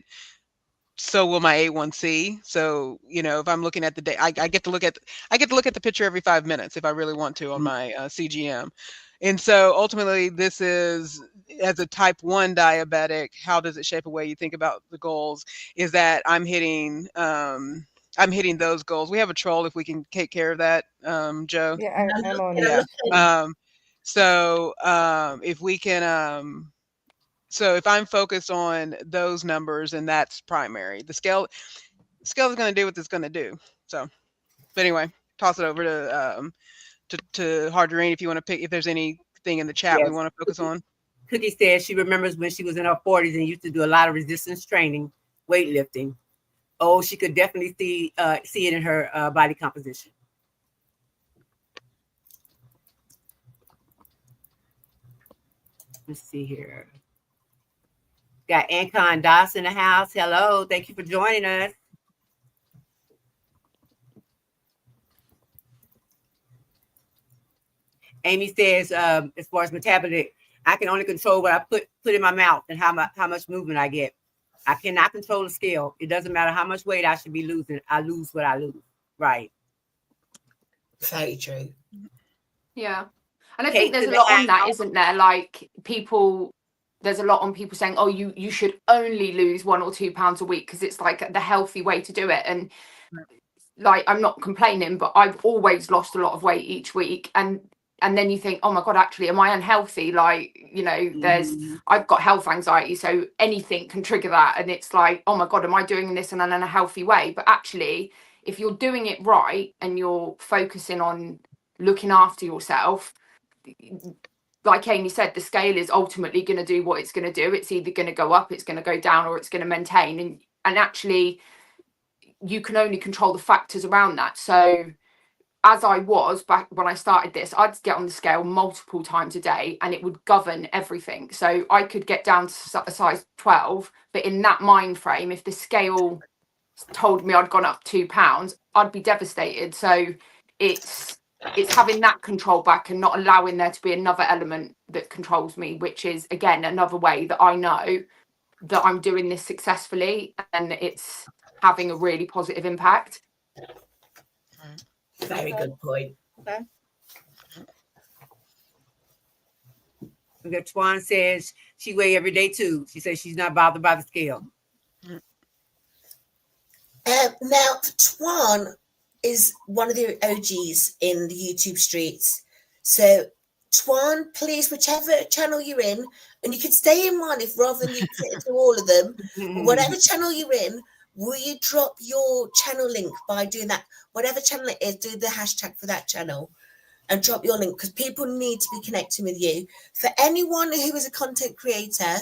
D: so will my A1C. So, if I'm looking at the day, I get to look at the picture every 5 minutes if I really want to on my CGM. And so ultimately, this is, as a type 1 diabetic, how does it shape the way you think about the goals? Is that I'm hitting those goals. We have a troll, if we can take care of that, Joe.
E: Yeah, I'm on it.
D: Yeah. So if we can, so if I'm focused on those numbers, and that's primary, the scale is going to do what it's going to do. So, but anyway, toss it over to Harjarene if you want to pick, if there's anything in the chat we want to focus on.
A: Cookie says she remembers when she was in her 40s and used to do a lot of resistance training, weightlifting. Oh, she could definitely see it in her body composition. Let's see here. Got Ancon Das in the house. Hello. Thank you for joining us. Amy says, as far as metabolic, I can only control what I put in my mouth and how much movement I get. I cannot control the scale. It doesn't matter how much weight I should be losing. I lose what I lose. Right.
C: Very true.
B: Yeah. And I think there's a lot on that, isn't there? Like, there's a lot on people saying, oh, you should only lose 1 or 2 pounds a week because it's like the healthy way to do it. And like, I'm not complaining, but I've always lost a lot of weight each week. And then you think, oh my God, actually, am I unhealthy? Like, I've got health anxiety, so anything can trigger that. And it's like, oh my God, am I doing this in an unhealthy way? But actually, if you're doing it right and you're focusing on looking after yourself, like Amy said, the scale is ultimately going to do what it's going to do. It's either going to go up, it's going to go down, or it's going to maintain. And actually, you can only control the factors around that. So as I was back when I started this, I'd get on the scale multiple times a day and it would govern everything. So I could get down to a size 12, but in that mind frame, if the scale told me I'd gone up 2 pounds, I'd be devastated. So it's having that control back and not allowing there to be another element that controls me, which is, again, another way that I know that I'm doing this successfully and it's having a really positive impact.
C: Very good point.
A: Okay. Okay, Twan says she weigh every day too. She says she's not bothered by the scale.
C: Now, Twan is one of the OGs in the YouTube streets. So, Twan, please, whichever channel you're in, and you can stay in one if rather than you fit into all of them, whatever channel you're in, will you drop your channel link by doing that? Whatever channel it is, do the hashtag for that channel and drop your link, because people need to be connecting with you. For anyone who is a content creator,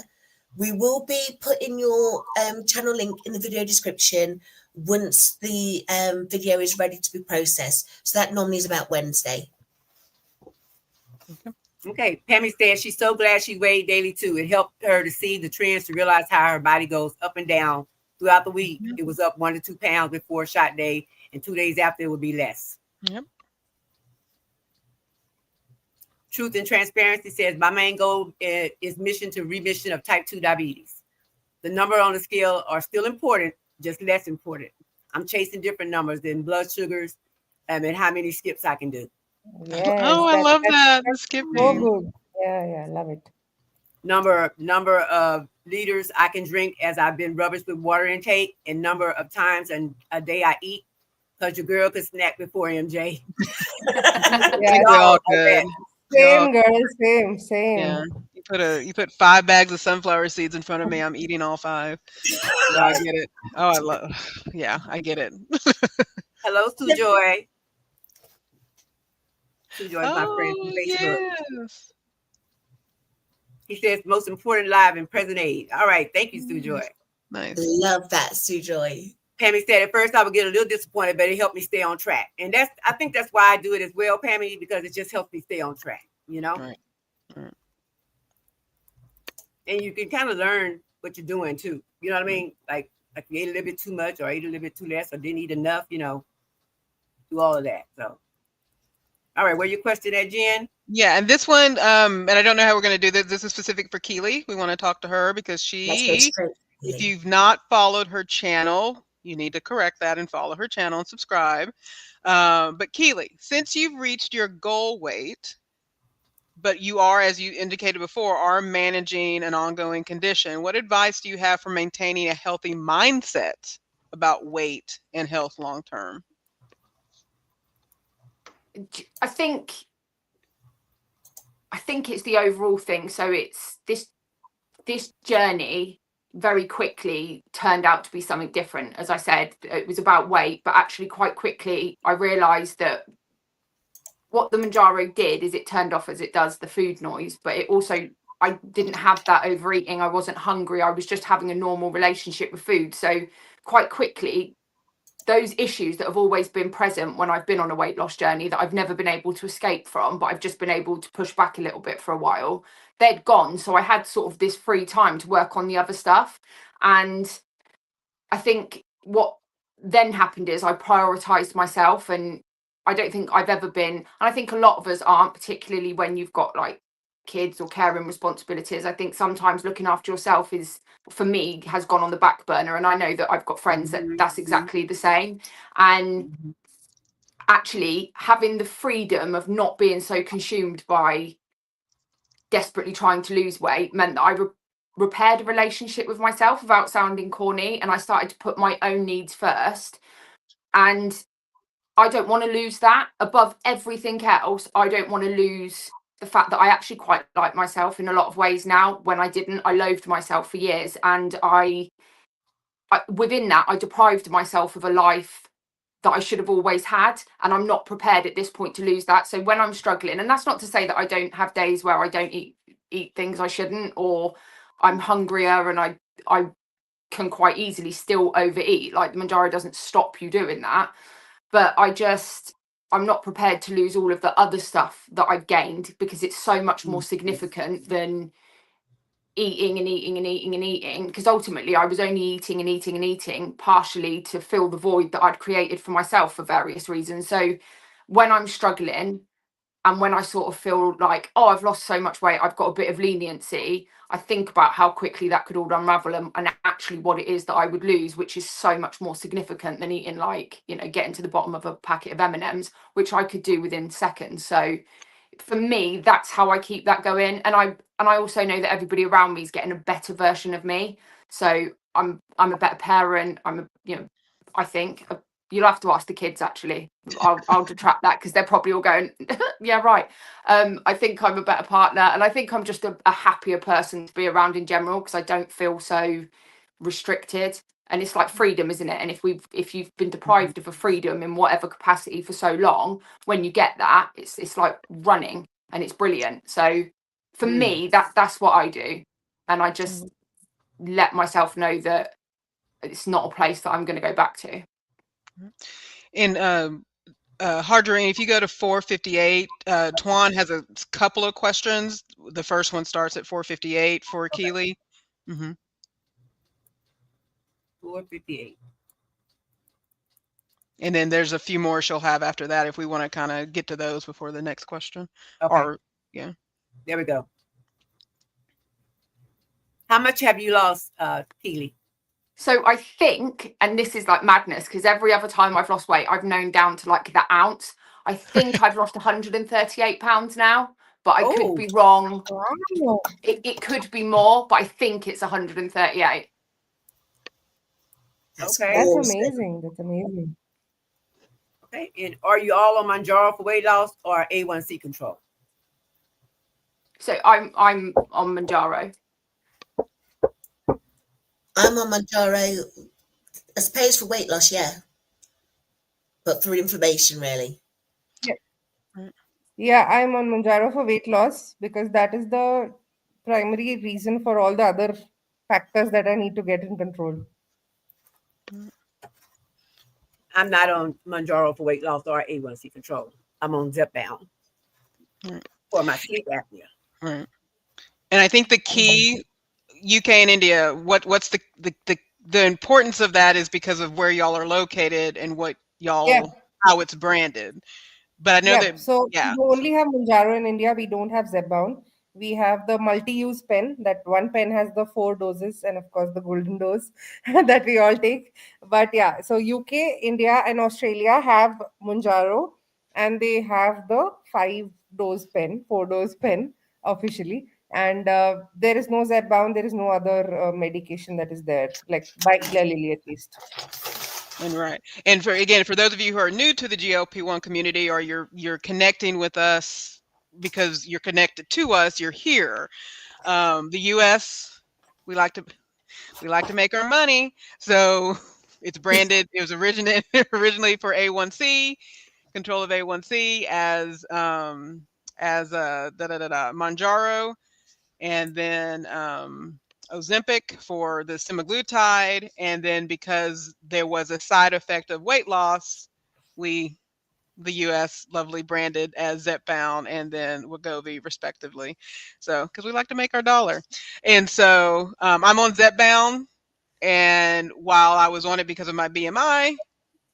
C: we will be putting your channel link in the video description once the video is ready to be processed. So that normally is about Wednesday.
A: Okay, Pammy says she's so glad she weighed daily too. It helped her to see the trends, to realize how her body goes up and down throughout the week. It was up 1 to 2 pounds before shot day, and 2 days after it would be less.
D: Yep.
A: Truth and Transparency says my main goal is mission to remission of type 2 diabetes. The number on the scale are still important, just less important. I'm chasing different numbers than blood sugars and how many skips I can do.
E: Yes,
D: Oh, I love that. The
E: that's so
D: skipping.
E: good. Yeah, love it.
A: Number of liters I can drink as I've been rubbish with water intake, and number of times a day I eat, because your girl could snack before MJ.
E: Yeah,
D: We all could.
E: same girl, same.
D: Yeah. You put 5 bags of sunflower seeds in front of me. I'm eating all 5. Yeah, I get it. Oh, I get it.
A: Hello, Sue Joy. Sue Joy is my friend from
D: Oh,
A: Facebook.
D: yes.
A: He says most important live in present age. All right, thank you, Sue Joy.
D: Nice.
C: Love that, Sue Joy.
A: Pammy said at first I would get a little disappointed, but it helped me stay on track. And I think that's why I do it as well, Pammy, because it just helps me stay on track, you know?
D: Right.
A: And you can kind of learn what you're doing too. You know what I mean? Like you ate a little bit too much or ate a little bit too less or didn't eat enough, you know, do all of that. So, all right, where your question at, Jen?
D: Yeah, and this one, and I don't know how we're going to do this. This is specific for Keely. We want to talk to her because if you've not followed her channel, you need to correct that and follow her channel and subscribe. But Keely, since you've reached your goal weight, but you are, as you indicated before, are managing an ongoing condition, what advice do you have for maintaining a healthy mindset about weight and health long term?
B: I think it's the overall thing. So it's this journey very quickly turned out to be something different. As I said, it was about weight, but actually quite quickly I realized that what the mounjaro did is it turned off, as it does, the food noise, but it also, I didn't have that overeating. I wasn't hungry. I was just having a normal relationship with food. So quite quickly, those issues that have always been present when I've been on a weight loss journey that I've never been able to escape from, but I've just been able to push back a little bit for a while, they'd gone. So I had sort of this free time to work on the other stuff. And I think what then happened is I prioritized myself, and I don't think I've ever been, and I think a lot of us aren't, particularly when you've got like kids or caring responsibilities. I think sometimes looking after yourself is, for me, has gone on the back burner, and I know that I've got friends that's exactly the same. And actually having the freedom of not being so consumed by desperately trying to lose weight meant that I repaired a relationship with myself without sounding corny, and I started to put my own needs first. And I don't want to lose that above everything else. I don't want to lose the fact that I actually quite like myself in a lot of ways now. When I didn't, I loathed myself for years, and I within that I deprived myself of a life that I should have always had, and I'm not prepared at this point to lose that. So when I'm struggling, and that's not to say that I don't have days where I don't eat things I shouldn't, or I'm hungrier and I can quite easily still overeat. Like the mounjaro doesn't stop you doing that, but I'm not prepared to lose all of the other stuff that I've gained, because it's so much more significant than eating and eating and eating and eating, because ultimately I was only eating and eating and eating partially to fill the void that I'd created for myself for various reasons. So when I'm struggling and when I sort of feel like, oh, I've lost so much weight, I've got a bit of leniency, I think about how quickly that could all unravel, and actually what it is that I would lose, which is so much more significant than eating, like, you know, getting to the bottom of a packet of M&Ms, which I could do within seconds. So for me, that's how I keep that going. And I also know that everybody around me is getting a better version of me. So I'm a better parent. I think you'll have to ask the kids, actually. I'll detract that, because they're probably all going, yeah, right. I think I'm a better partner, and I think I'm just a happier person to be around in general, because I don't feel so restricted. And it's like freedom, isn't it? And if you've been deprived of a freedom in whatever capacity for so long, when you get that, it's like running, and it's brilliant. So for me, that's what I do, and I just let myself know that it's not a place that I'm going to go back to.
D: In Harjarene, if you go to 458, Tuan has a couple of questions. The first one starts at 458 for Keely.
A: 458.
D: And then there's a few more she'll have after that if we want to kind of get to those before the next question.
A: Okay.
D: Or, yeah.
A: There we go. How much have you lost, Keely?
B: So I think, and this is like madness, because every other time I've lost weight, I've known down to like the ounce. I think I've lost 138 pounds now, but I could be wrong.
E: Wow.
B: It could be more, but I think it's 138.
C: That's
A: Okay.
E: That's
C: awesome.
E: amazing. That's amazing.
A: Okay. And are you all on mounjaro for weight loss or A1C control?
B: So I'm on mounjaro.
C: I'm on mounjaro, I suppose, for weight loss, yeah, but for inflammation, really.
E: Yeah, I'm on mounjaro for weight loss, because that is the primary reason for all the other factors that I need to get in control.
A: I'm not on mounjaro for weight loss or A1C control. I'm on zepbound for my sleep apnea.
D: Right. And I think the key, UK and India, what's the importance of that is because of where y'all are located and what y'all, how it's branded. But I know that,
E: So
D: yeah.
E: we only have mounjaro in India. We don't have zepbound. We have the multi-use pen. That one pen has the 4 doses, and of course the golden dose that we all take. But yeah, so UK, India, and Australia have mounjaro, and they have the 5-dose pen, 4-dose pen officially. And there is no zepbound. There is no other medication that is there, like by Eli Lilly at least.
D: And right. And for those of you who are new to the GLP-1 community, or you're connecting with us because you're connected to us, you're here. The US, we like to make our money. So it's branded, it was originally for A1C, control of A1C as mounjaro, and then Ozempic for the semaglutide, and then because there was a side effect of weight loss, the US lovely branded as Zepbound and then Wegovy respectively. So because we like to make our dollar. And so I'm on Zepbound, and while I was on it because of my BMI,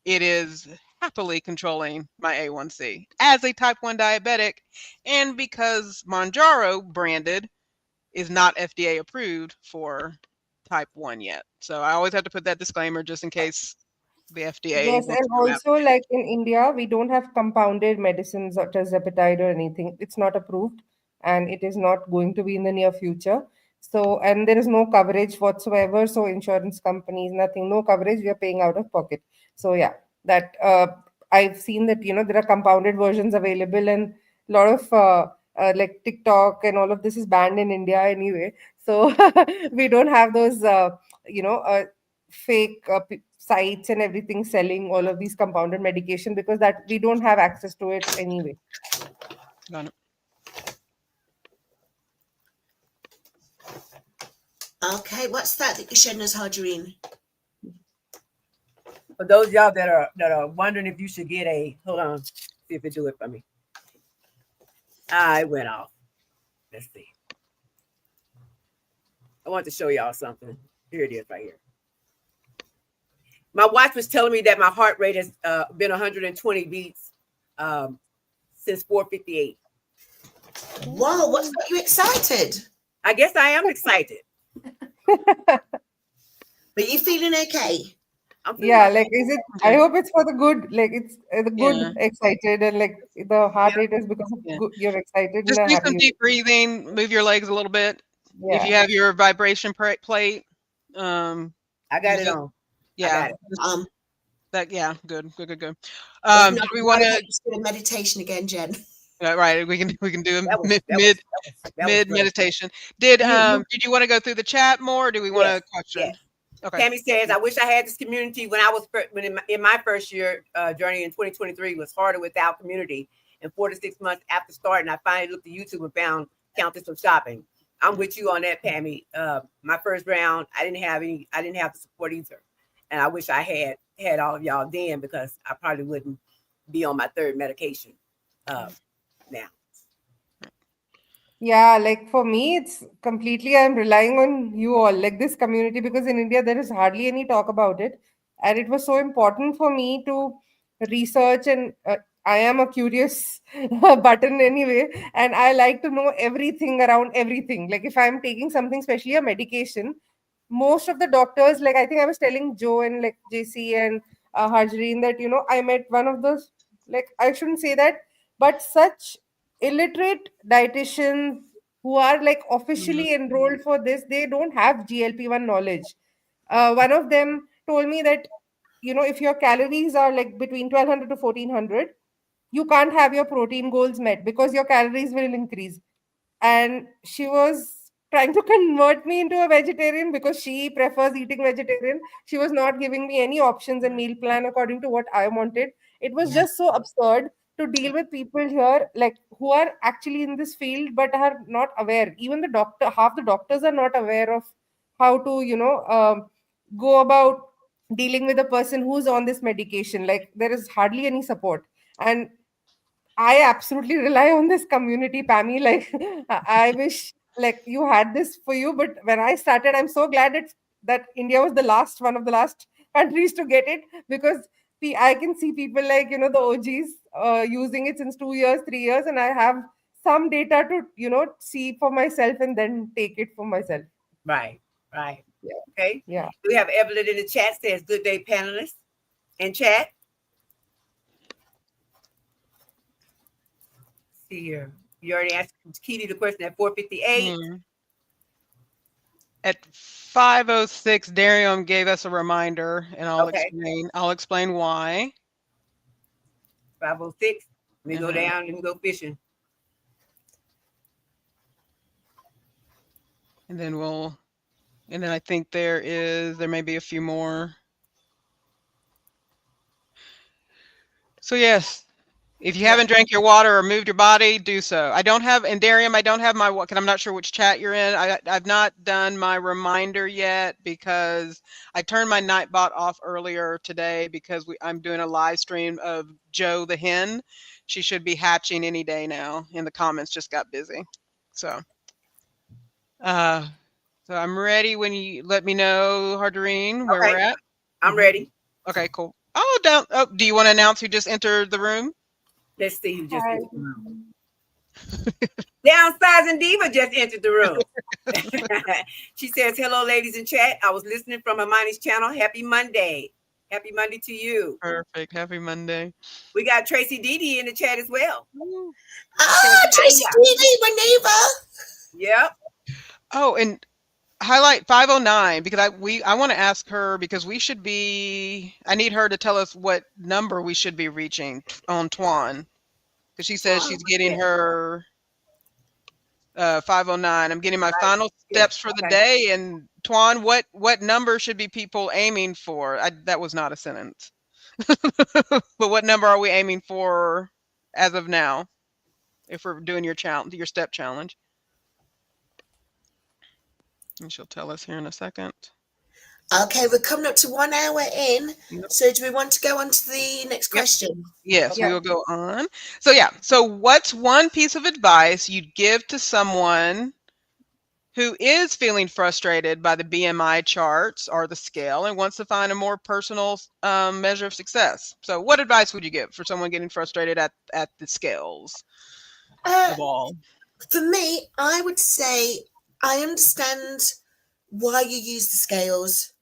D: it is happily controlling my A1C as a type 1 diabetic, and because Mounjaro branded is not FDA approved for type 1 yet. So I always have to put that disclaimer just in case the FDA
E: Yes,
D: wants
E: and
D: to come out.
E: also like in India, we don't have compounded medicines such as tirzepatide or anything. It's not approved, and it is not going to be in the near future. So, and there is no coverage whatsoever. So, insurance companies, nothing, no coverage. We are paying out of pocket. So, yeah, that I've seen that there are compounded versions available, and a lot of like TikTok and all of this is banned in India anyway. So, we don't have those fake sites and everything selling all of these compounded medication, because that we don't have access to it anyway.
D: Got it.
C: Okay, what's that you're showing us, Harjarene?
A: For those of y'all that are wondering if you should get a, hold on, see if it do it for me. It went off. Let's see. I want to show y'all something. Here it is right here. My watch was telling me that my heart rate has been 120 beats since 4:58.
C: Whoa, what's got you excited?
A: I guess I am excited.
C: But you feeling okay?
E: Yeah, like, is it? I hope it's for the good. Like, it's the good,
D: Yeah.
E: excited, and like the heart rate is because of
D: Yeah.
E: good, you're excited
D: Just
E: and
D: do
E: happy.
D: some deep breathing, move your legs a little bit. If you
E: Yeah.
D: have your vibration plate,
A: I got it on.
D: Yeah.
A: I got it.
D: Yeah, good.
C: If
D: Do
C: not,
D: we want to?
C: do a meditation again, Jen?
D: Right, we can do a
A: That was
D: mid
A: great.
D: meditation. Did
A: You-
D: you want to go through the chat more? Or do we want
A: Yes,
D: to question?
A: yes.
D: Okay.
A: Tammy says, I wish I had this community when I was in my first year journey in 2023 was harder without community. And 4 to 6 months after starting, I finally looked at YouTube and found Countess of Shopping. I'm with you on that, Tammy. My first round, I didn't have the support either. And I wish I had all of y'all then, because I probably wouldn't be on my third medication now.
E: Yeah, like for me, it's completely, I'm relying on you all, like this community, because in India there is hardly any talk about it. And it was so important for me to research, and I am a curious button anyway, and I like to know everything around everything. Like if I'm taking something, especially a medication, most of the doctors, like I think I was telling Joe and like JC and Harjarene that, I met one of those, like I shouldn't say that, but such illiterate dietitians who are like officially enrolled for this, they don't have GLP-1 knowledge. One of them told me that, if your calories are like between 1200 to 1400, you can't have your protein goals met because your calories will increase. And she was trying to convert me into a vegetarian because she prefers eating vegetarian. She was not giving me any options and meal plan according to what I wanted. It was just so absurd to deal with people here, like who are actually in this field but are not aware. Even the doctor, half the doctors are not aware of how to, go about dealing with a person who's on this medication. Like there is hardly any support. And I absolutely rely on this community, Pammy. Like, I wish like you had this for you, but when I started, I'm so glad that India was the last one of the last countries to get it, because I can see people like the OGs using it since 2 years, 3 years, and I have some data to see for myself and then take it for myself.
A: Right.
E: Yeah.
A: Okay.
E: Yeah.
A: We have Evelyn in the chat says, good day, panelists. In chat. See here. You already asked Kitty the question at 4:58.
D: At 5:06, Darium gave us a reminder, and I'll
A: Okay.
D: explain why.
A: 5:06. Let me go down and go fishing.
D: And then I think there may be a few more. So yes, if you haven't drank your water or moved your body, do so. And Darium, I don't have I'm not sure which chat you're in. I've not done my reminder yet because I turned my Nightbot off earlier today because I'm doing a live stream of Joe the hen. She should be hatching any day now, and the comments just got busy. So I'm ready when you let me know, Harjarene, where we're at.
A: I'm ready.
D: Okay, cool. Do you want to announce who just entered the room?
A: Let's see who just entered the room. Downsizing Diva just entered the room. She says, hello, ladies in chat. I was listening from Himani's channel. Happy Monday. Happy Monday to you.
D: Perfect. Happy Monday.
A: We got Tracy Didi in the chat as well.
C: Tracy Didi, my neighbor.
A: Yep.
D: Oh, and highlight 509 because I want to ask her because I need her to tell us what number we should be reaching on Twan, because she says she's getting her 509. I'm getting my final steps for the day. And Twan, what number should be people aiming for? That was not a sentence. But what number are we aiming for as of now? If we're doing your step challenge. And she'll tell us here in a second.
C: Okay, we're coming up to 1 hour in.
D: Yep.
C: So do we want to go on to the next question?
D: Yes, we will go on. So so what's one piece of advice you'd give to someone who is feeling frustrated by the BMI charts or the scale and wants to find a more personal measure of success? So what advice would you give for someone getting frustrated at the scales of all?
C: For me, I would say I understand why you use the scales,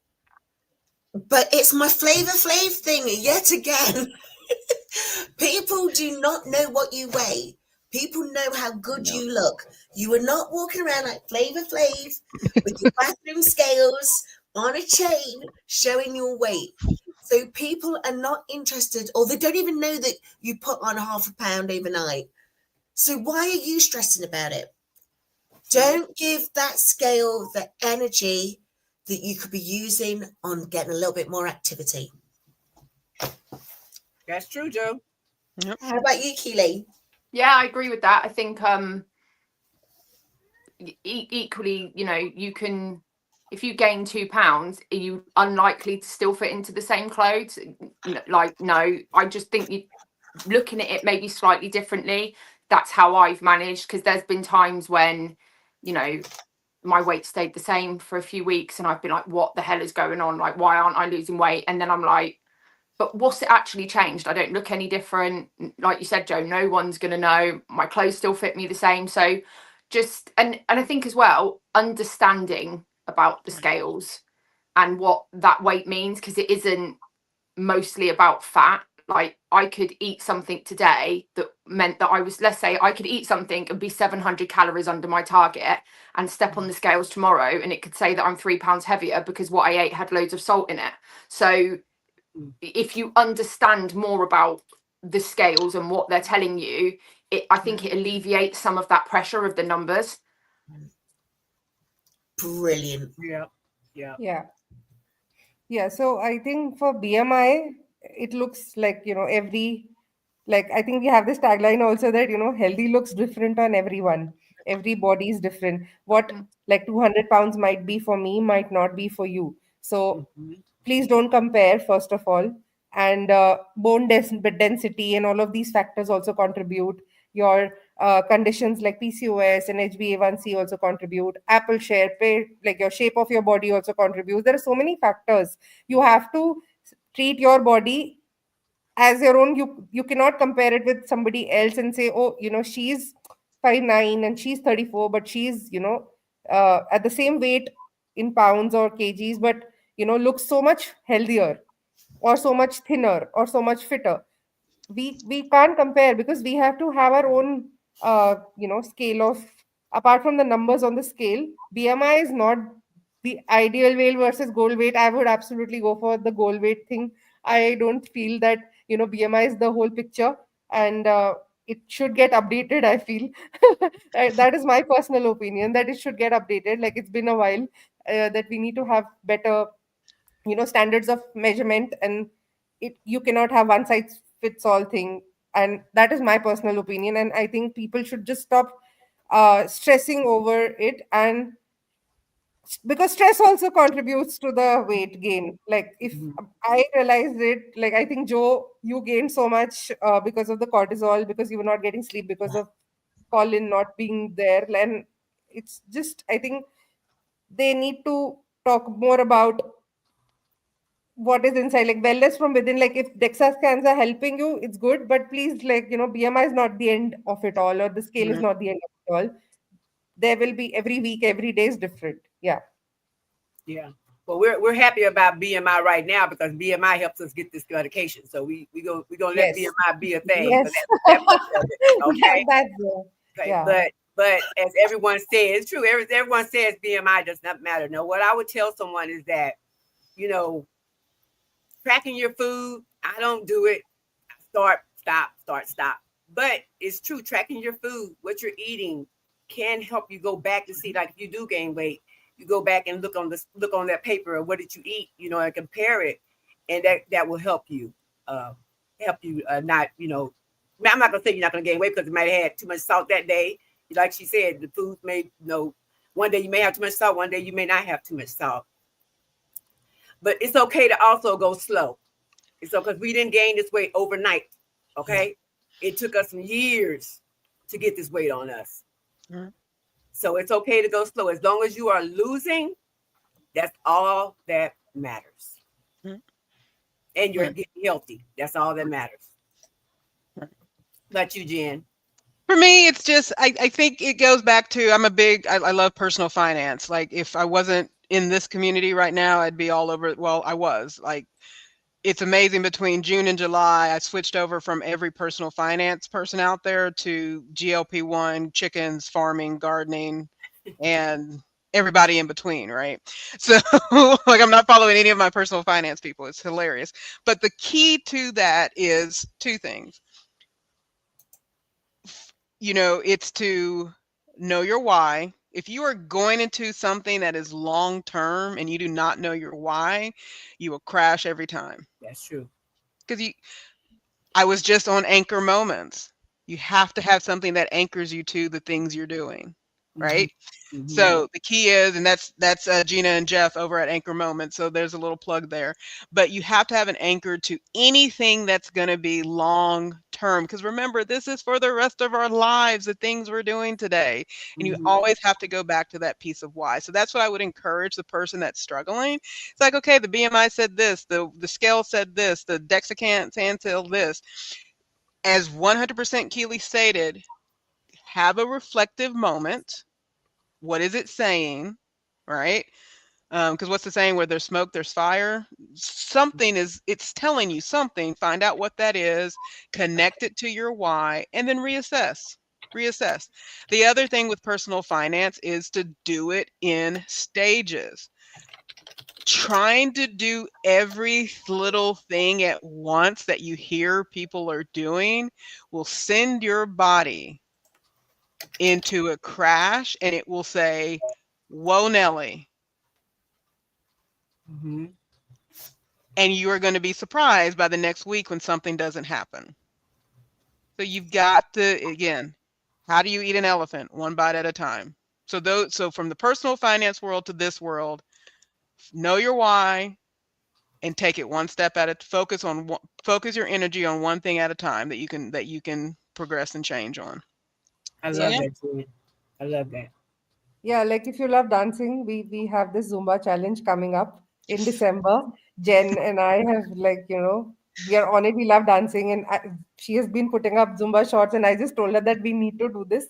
C: but it's my Flavor Flav thing yet again. People do not know what you weigh. People know how good you look. You are not walking around like Flavor Flav with your bathroom scales on a chain showing your weight. So people are not interested, or they don't even know that you put on half a pound overnight. So why are you stressing about it? Don't give that scale the energy that you could be using on getting a little bit more activity.
A: That's true, Joe.
D: Yep.
C: How about you, Keely?
B: Yeah, I agree with that. I think equally, you can, if you gain 2 pounds, are you unlikely to still fit into the same clothes? Like, no, I just think you looking at it maybe slightly differently. That's how I've managed, because there's been times when, my weight stayed the same for a few weeks and I've been like, what the hell is going on? Like, why aren't I losing weight? And then I'm like, but what's it actually changed? I don't look any different. Like you said, Joe, no one's going to know. My clothes still fit me the same. So just, and I think as well, understanding about the scales and what that weight means, because it isn't mostly about fat. Like, I could eat something today that meant that I was, let's say I could eat something and be 700 calories under my target, and step on the scales tomorrow and it could say that I'm 3 pounds heavier because what I ate had loads of salt in it. So if you understand more about the scales and what they're telling you, I think it alleviates some of that pressure of the numbers.
C: Brilliant.
E: Yeah, so I think for BMI, it looks like, I think we have this tagline also that, healthy looks different on everyone. Every body is different. What like 200 pounds might be for me might not be for you. So please don't compare, first of all. And bone density and all of these factors also contribute. Your conditions like PCOS and HbA1c also contribute. Apple share, like your shape of your body also contributes. There are so many factors. You have to treat your body as your own. You cannot compare it with somebody else and say, oh, she's 5'9" and she's 34, but she's at the same weight in pounds or kgs, but looks so much healthier or so much thinner or so much fitter. We can't compare, because we have to have our own scale of, apart from the numbers on the scale. BMI is not the ideal weight versus goal weight. I would absolutely go for the goal weight thing. I don't feel that BMI is the whole picture, and it should get updated, I feel. That is my personal opinion, that it should get updated. Like, it's been a while, that we need to have better standards of measurement, and you cannot have one size fits all thing. And that is my personal opinion, and I think people should just stop stressing over it. And because stress also contributes to the weight gain. Like, if I realized it, like, I think, Joe, you gained so much because of the cortisol, because you were not getting sleep because of Colin not being there. And it's just, I think they need to talk more about what is inside, like wellness from within. Like, if DEXA scans are helping you, it's good, but please, like, BMI is not the end of it all, or the scale is not the end of it all. There will be, every week, every day is different. Yeah.
A: Well, we're happy about BMI right now, because BMI helps us get this medication. So we're gonna let BMI be a thing.
E: Yes.
A: Okay. Okay.
E: Yeah.
A: But as everyone says, it's true. Everyone says BMI does not matter. No, what I would tell someone is that, tracking your food, I don't do it. Start, stop. But it's true, tracking your food, what you're eating, can help you go back to see, like, if you do gain weight, you go back and look on that paper of what did you eat, and compare it, and that will help you not, I'm not gonna say you're not gonna gain weight because you might have had too much salt that day. Like she said, the food may, one day you may have too much salt, one day you may not have too much salt. But it's okay to also go slow. So because we didn't gain this weight overnight, okay? It took us some years to get this weight on us. Mm-hmm. So it's okay to go slow. As long as you are losing, that's all that matters. Mm-hmm. And you're getting healthy. That's all that matters. But you, Jen?
D: For me, it's just, I think it goes back to, I love personal finance. Like, if I wasn't in this community right now, I'd be all over. Well, I was. Like, it's amazing, between June and July, I switched over from every personal finance person out there to GLP-1, chickens, farming, gardening, and everybody in between, right? So like, I'm not following any of my personal finance people. It's hilarious. But the key to that is two things. It's to know your why. If you are going into something that is long term and you do not know your why, you will crash every time.
A: That's true.
D: Because I was just on anchor moments. You have to have something that anchors you to the things you're doing, right? Mm-hmm. So the key is, and that's Gina and Jeff over at Anchor Moments. So there's a little plug there. But you have to have an anchor to anything that's going to be long term. Because remember, this is for the rest of our lives, the things we're doing today. And you always have to go back to that piece of why. So that's what I would encourage the person that's struggling. It's like, okay, the BMI said this, the scale said this, the Dexicant said this. As 100% Keely stated, have a reflective moment. What is it saying, right? Because what's the saying? Where there's smoke, there's fire. It's telling you something. Find out what that is, connect it to your why, and then reassess. The other thing with personal finance is to do it in stages. Trying to do every little thing at once that you hear people are doing will send your body into a crash, and it will say, whoa, Nelly. Mm-hmm. And you are going to be surprised by the next week when something doesn't happen. So you've got to, again, how do you eat an elephant? One bite at a time. So from the personal finance world to this world, know your why and take it one step at a time. Focus your energy on one thing at a time that you can progress and change on.
A: I love that. I love that.
E: Yeah, like if you love dancing, we have this Zumba challenge coming up in December. Jen and I have, like, we are on it. We love dancing, and she has been putting up Zumba shorts, and I just told her that we need to do this.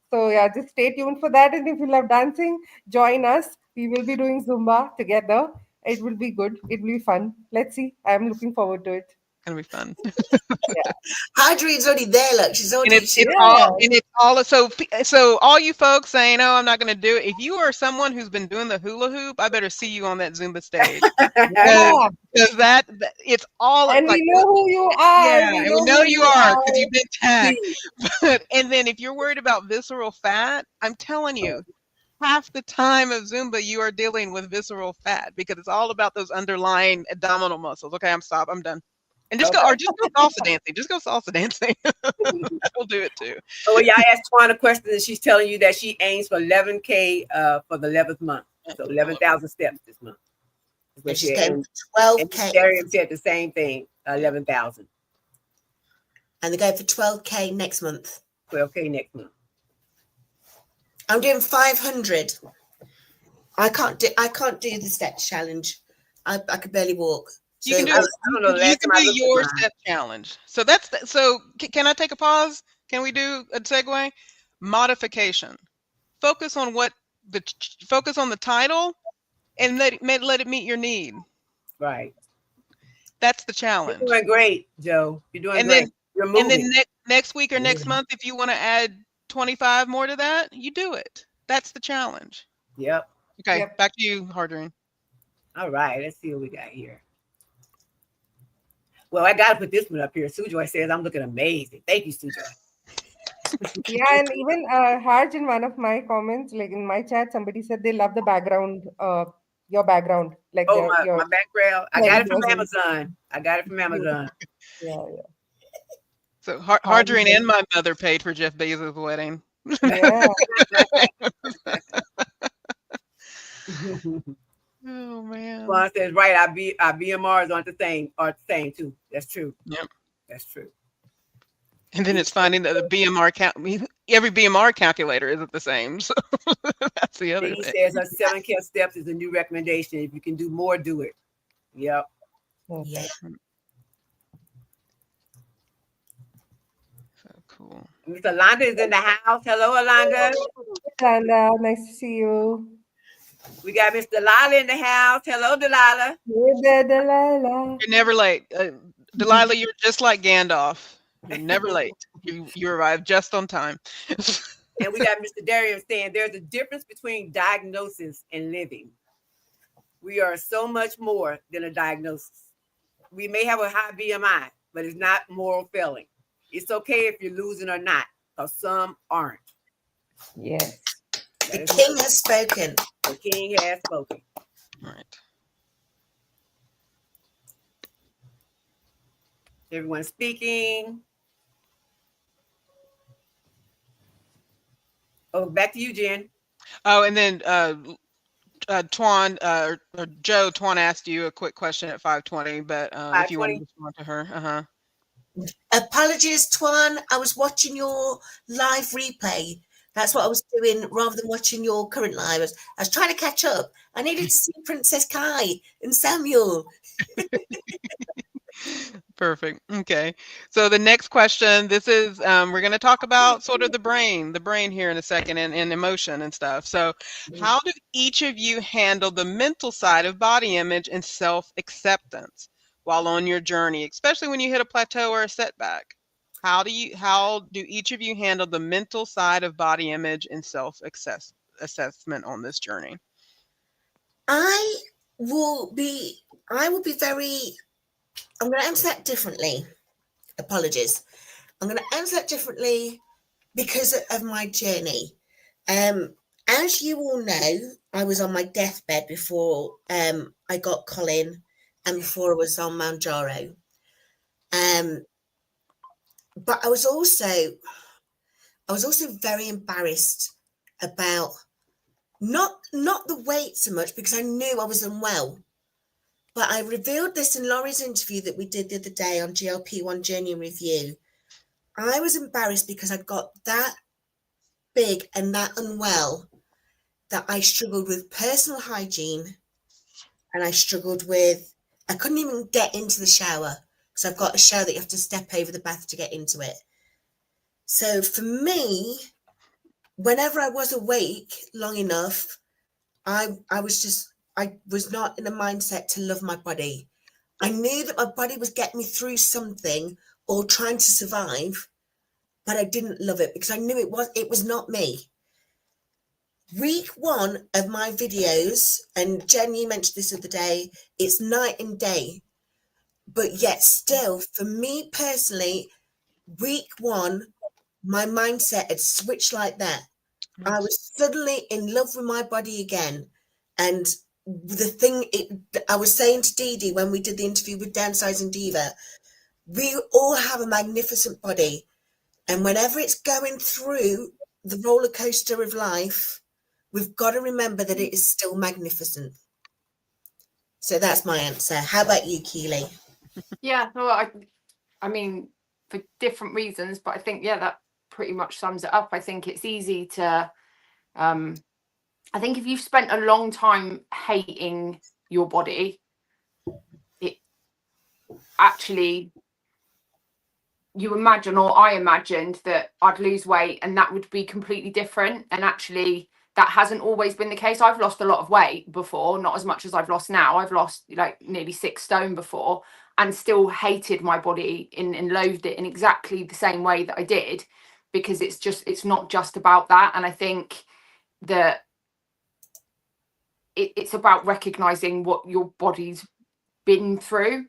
E: So yeah, just stay tuned for that. And if you love dancing, join us. We will be doing Zumba together. It will be good. It will be fun. Let's see. I'm looking forward to it.
D: Gonna be fun.
C: Yeah. Hajarene's already there. Look, she's already.
D: It's all. So all you folks saying, "Oh, I'm not going to do it." If you are someone who's been doing the hula hoop, I better see you on that Zumba stage. Because that it's all.
E: And we know who you are.
D: Yeah, we know you are because you've been tagged. And then if you're worried about visceral fat, I'm telling you, half the time of Zumba, you are dealing with visceral fat because it's all about those underlying abdominal muscles. Okay, I'm done. And just go salsa dancing. Just go salsa dancing. I'll do it too.
A: Oh, yeah, I asked Twan a question, and she's telling you that she aims for 11K for the 11th month. So 11,000 steps this month.
C: She's going for 12K.
A: Miriam said the same thing, 11,000.
C: And they're going for 12K next month.
A: 12K next month.
C: I'm doing 500. I can't do the step challenge. I could barely walk.
D: You can do your step challenge. So can I take a pause? Can we do a segue? Modification. Focus on the title and let it meet your need.
A: Right.
D: That's the challenge.
A: You're doing great, Joe. You're doing great.
D: And then next week or next month, if you want to add 25 more to that, you do it. That's the challenge.
A: Yep.
D: Okay, back to you, Harjarene.
A: All right, let's see what we got here. Well, I got to put this one up here. Sujoy says, I'm looking amazing. Thank you, Sujoy.
E: Yeah, and even Harj, in one of my comments, like in my chat, somebody said they love the background, your background, like
A: Oh,
E: your
A: my background. I got
E: cherry
A: it from
E: blossoms.
A: Amazon. I got it from Amazon.
E: Yeah,
D: So
E: Harj,
D: Harjarene and my mother paid for Jeff Bezos' wedding.
E: yeah.
D: Oh man.
A: Juan says, right, our BMRs aren't the same too. That's true.
D: Yep.
A: That's true.
D: And then it's finding that the BMR every BMR calculator isn't the same. So that's the other
A: He
D: thing.
A: says our 7 care steps is a new recommendation. If you can do more, do it. Yep.
C: Yeah.
D: So cool.
A: Miss Alonda is in the house. Hello, Alonda.
E: Sandra, nice to see you.
A: We got Miss Delilah in the house. Hello, Delilah.
E: Hey there, Delilah.
D: You're never late. Delilah, you're just like Gandalf. You're never late. You arrive just on time.
A: And we got Mr. Darius saying there's a difference between diagnosis and living. We are so much more than a diagnosis. We may have a high BMI, but it's not moral failing. It's okay if you're losing or not, because some aren't.
E: Yes.
C: The king has spoken.
A: The king has spoken.
D: Right.
A: Everyone's speaking. Oh, back to you, Jen.
D: Oh, and then Twan or Joe, Twan asked you a quick question at 5:20, but if you want to respond to her,
C: Apologies, Twan. I was watching your live replay. That's what I was doing rather than watching your current live. I was trying to catch up. I needed to see Princess Kai and Samuel.
D: Perfect. Okay. So the next question, this is we're going to talk about sort of the brain here in a second, and emotion and stuff. So how do each of you handle the mental side of body image and self-acceptance while on your journey, especially when you hit a plateau or a setback? How do each of you handle the mental side of body image and self-assessment on this journey?
C: I will be very, I'm going to answer that differently. Apologies. I'm going to answer that differently because of my journey. As you all know, I was on my deathbed before I got Colin and before I was on mounjaro. But I was also very embarrassed about not the weight so much, because I knew I was unwell. But I revealed this in Laurie's interview that we did the other day on GLP-1 Journey in Review. I was embarrassed because I got that big and that unwell that I struggled with personal hygiene, and I couldn't even get into the shower because I've got a shower that you have to step over the bath to get into it. So for me, whenever I was awake long enough, I was not in a mindset to love my body. I knew that my body was getting me through something or trying to survive, but I didn't love it because I knew it was not me. Week 1 of my videos, and Jen, you mentioned this the other day, it's night and day. But yet still, for me personally, week 1, my mindset had switched like that. I was suddenly in love with my body again. And the thing I was saying to Dee Dee when we did the interview with Downsizing Diva, we all have a magnificent body. And whenever it's going through the roller coaster of life, we've got to remember that it is still magnificent. So that's my answer. How about you, Keely?
B: Yeah, well, I mean, for different reasons, but I think, yeah, that pretty much sums it up. I think it's easy to, I think if you've spent a long time hating your body, it actually, you imagine, or I imagined, that I'd lose weight and that would be completely different. And actually, that hasn't always been the case. I've lost a lot of weight before, not as much as I've lost now. I've lost like nearly 6 stone before, and still hated my body and loathed it in exactly the same way that I did, because it's not just about that. And I think that it's about recognizing what your body's been through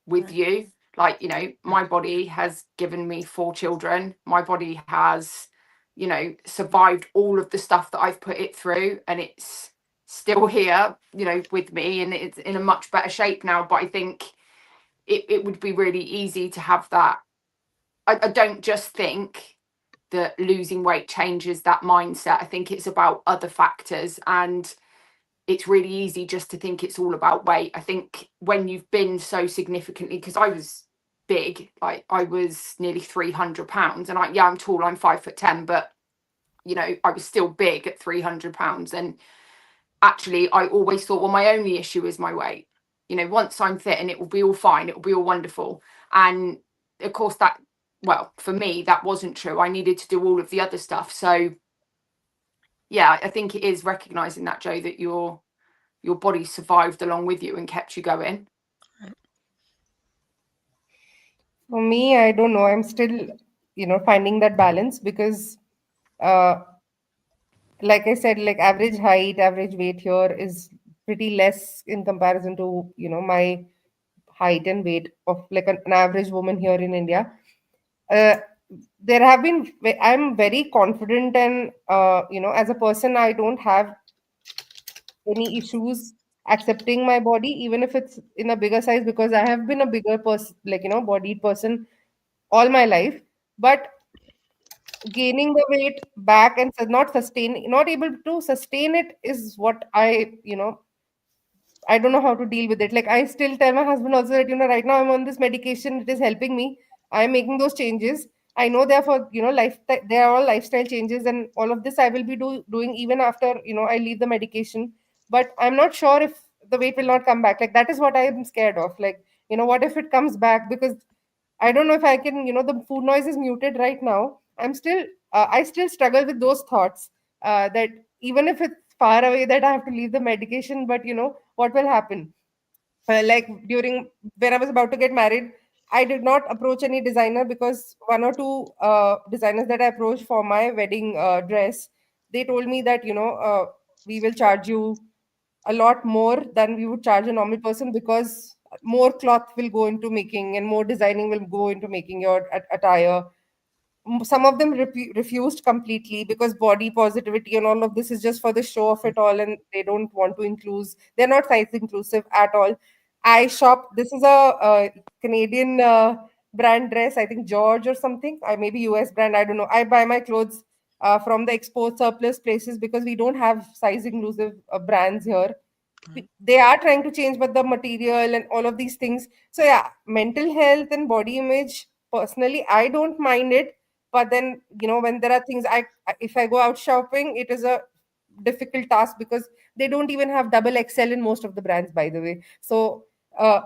B: with you. Like, you know, my body has given me 4 children. My body has you know, survived all of the stuff that I've put it through, and it's still here, you know, with me, and it's in a much better shape now. But I think it would be really easy to have that. I don't just think that losing weight changes that mindset. I think it's about other factors, and it's really easy just to think it's all about weight. I think when you've been so significantly, because I was big, like I was nearly 300 pounds, and I'm tall, I'm 5'10", but you know, I was still big at 300 pounds. And actually I always thought, well, my only issue is my weight. You know, once I'm fit and it will be all fine, it will be all wonderful. And of course that, well, for me, that wasn't true. I needed to do all of the other stuff. So yeah, I think it is recognizing that, Joe, that your body survived along with you and kept you going.
E: For me, I don't know. I'm still, finding that balance because, uh, like I said, like average height, average weight here is pretty less in comparison to, my height and weight of like an average woman here in India. Uh, there have been, I'm very confident, and, as a person, I don't have any issues accepting my body, even if it's in a bigger size, because I have been a bigger person, like, bodied person all my life. But gaining the weight back and not able to sustain it is what I don't know how to deal with it. Like, I still tell my husband also that, right now I'm on this medication, it is helping me. I'm making those changes. I know they're for, life, they are all lifestyle changes, and all of this I will be doing even after, I leave the medication. But I'm not sure if the weight will not come back. Like, that is what I am scared of. Like, what if it comes back? Because I don't know if I can, the food noise is muted right now. I still struggle with those thoughts, that even if it's far away, that I have to leave the medication, but what will happen? Like during when I was about to get married, I did not approach any designer, because one or two designers that I approached for my wedding dress, they told me that we will charge you a lot more than we would charge a normal person, because more cloth will go into making and more designing will go into making your attire. Some of them refused completely, because body positivity and all of this is just for the show of it all, and they don't want to include, they're not size inclusive at all. I shop, this is a Canadian brand dress, I think George or something, I maybe US brand, I don't know. I buy my clothes from the export surplus places, because we don't have size inclusive brands here. They are trying to change, but the material and all of these things. So yeah, mental health and body image, personally I don't mind it. But then, when there are things, if I go out shopping, it is a difficult task, because they don't even have double XL in most of the brands, by the way. So uh,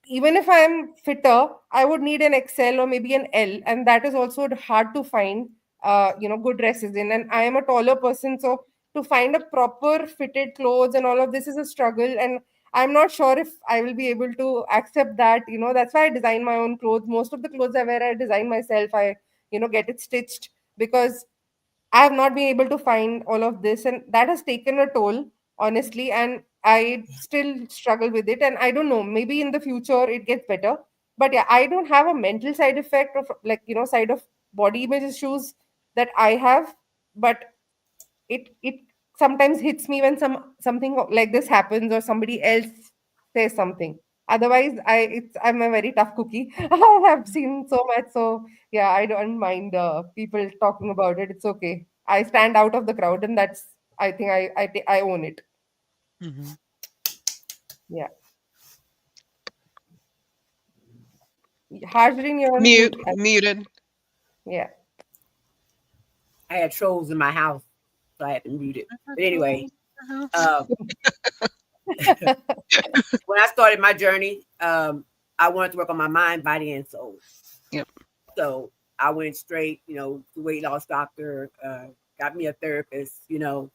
E: even if I'm fitter, I would need an XL or maybe an L, and that is also hard to find, good dresses in. And I am a taller person, so to find a proper fitted clothes and all of this is a struggle. And I'm not sure if I will be able to accept that. That's why I design my own clothes. Most of the clothes I wear, I design myself. I, get it stitched, because I have not been able to find all of this, and that has taken a toll, honestly. And I still struggle with it. And I don't know, maybe in the future it gets better. But yeah, I don't have a mental side effect of, like, side of body image issues that I have. But it sometimes hits me when something like this happens, or somebody else says something. Otherwise, I'm a very tough cookie. I have seen so much, so yeah, I don't mind people talking about it. It's okay. I stand out of the crowd, and that's, I think, I own it.
D: Mm-hmm.
E: Yeah. Harjarene, you're on mute.
D: Muted.
E: Yeah.
A: I had trolls in my house, so I had to mute it. But anyway, when I started my journey, I wanted to work on my mind, body, and soul.
D: Yep.
A: So I went straight, to weight loss doctor, got me a therapist, and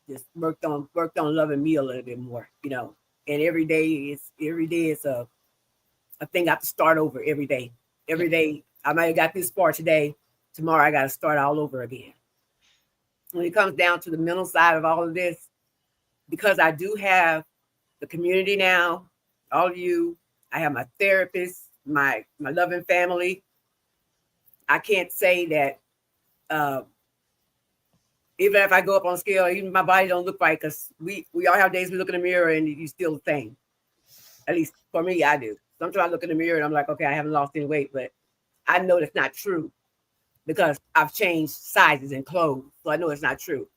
A: just worked on loving me a little bit more, And every day is a thing I have to start over every day. Every day I might have got this far today. Tomorrow I got to start all over again. When it comes down to the mental side of all of this, because I do have the community now, all of you, I have my therapist, my loving family. I can't say that Uh, even if I go up on scale, even my body don't look right because we all have days we look in the mirror and you still the same. At least for me, I do. Sometimes I look in the mirror and I'm like, okay, I haven't lost any weight, but I know that's not true because I've changed sizes and clothes, so I know it's not true.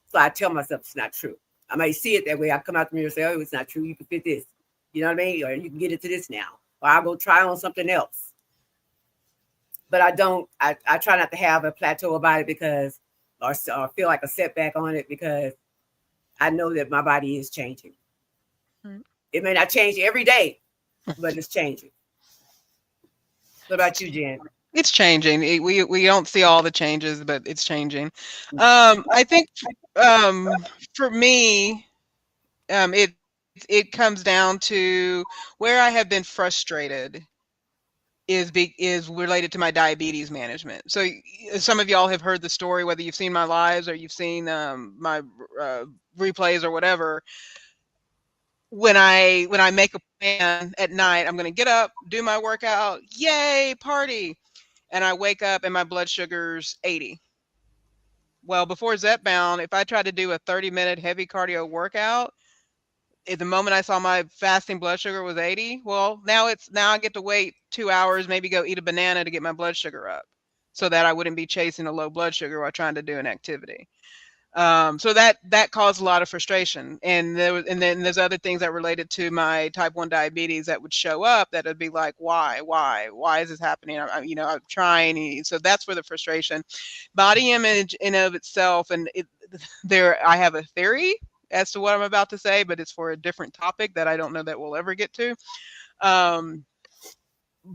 A: So I tell myself it's not true. I might see it that way. I come out the mirror and say, oh, it's not true. You can fit this. You know what I mean? Or you can get into this now. Or I'll go try on something else. But I don't, I try not to have a plateau about it because, or feel like a setback on it because I know that my body is changing. It may not change every day, but it's changing. What about you, Jen?
D: It's changing. We don't see all the changes, but it's changing. I think for me, it comes down to where I have been frustrated is related to my diabetes management. So some of y'all have heard the story, whether you've seen my lives or you've seen my replays or whatever. When I make a plan at night, I'm going to get up, do my workout, yay, party. And I wake up and my blood sugar's 80. Well, before zepbound, if I tried to do a 30-minute heavy cardio workout, at the moment I saw my fasting blood sugar was 80, well, now I get to wait 2 hours, maybe go eat a banana to get my blood sugar up so that I wouldn't be chasing a low blood sugar while trying to do an activity. So that caused a lot of frustration, and then there's other things that related to my type 1 diabetes that would show up that would be like, why is this happening? I'm trying. So that's where the frustration, body image in of itself, and I have a theory as to what I'm about to say, but it's for a different topic that I don't know that we'll ever get to.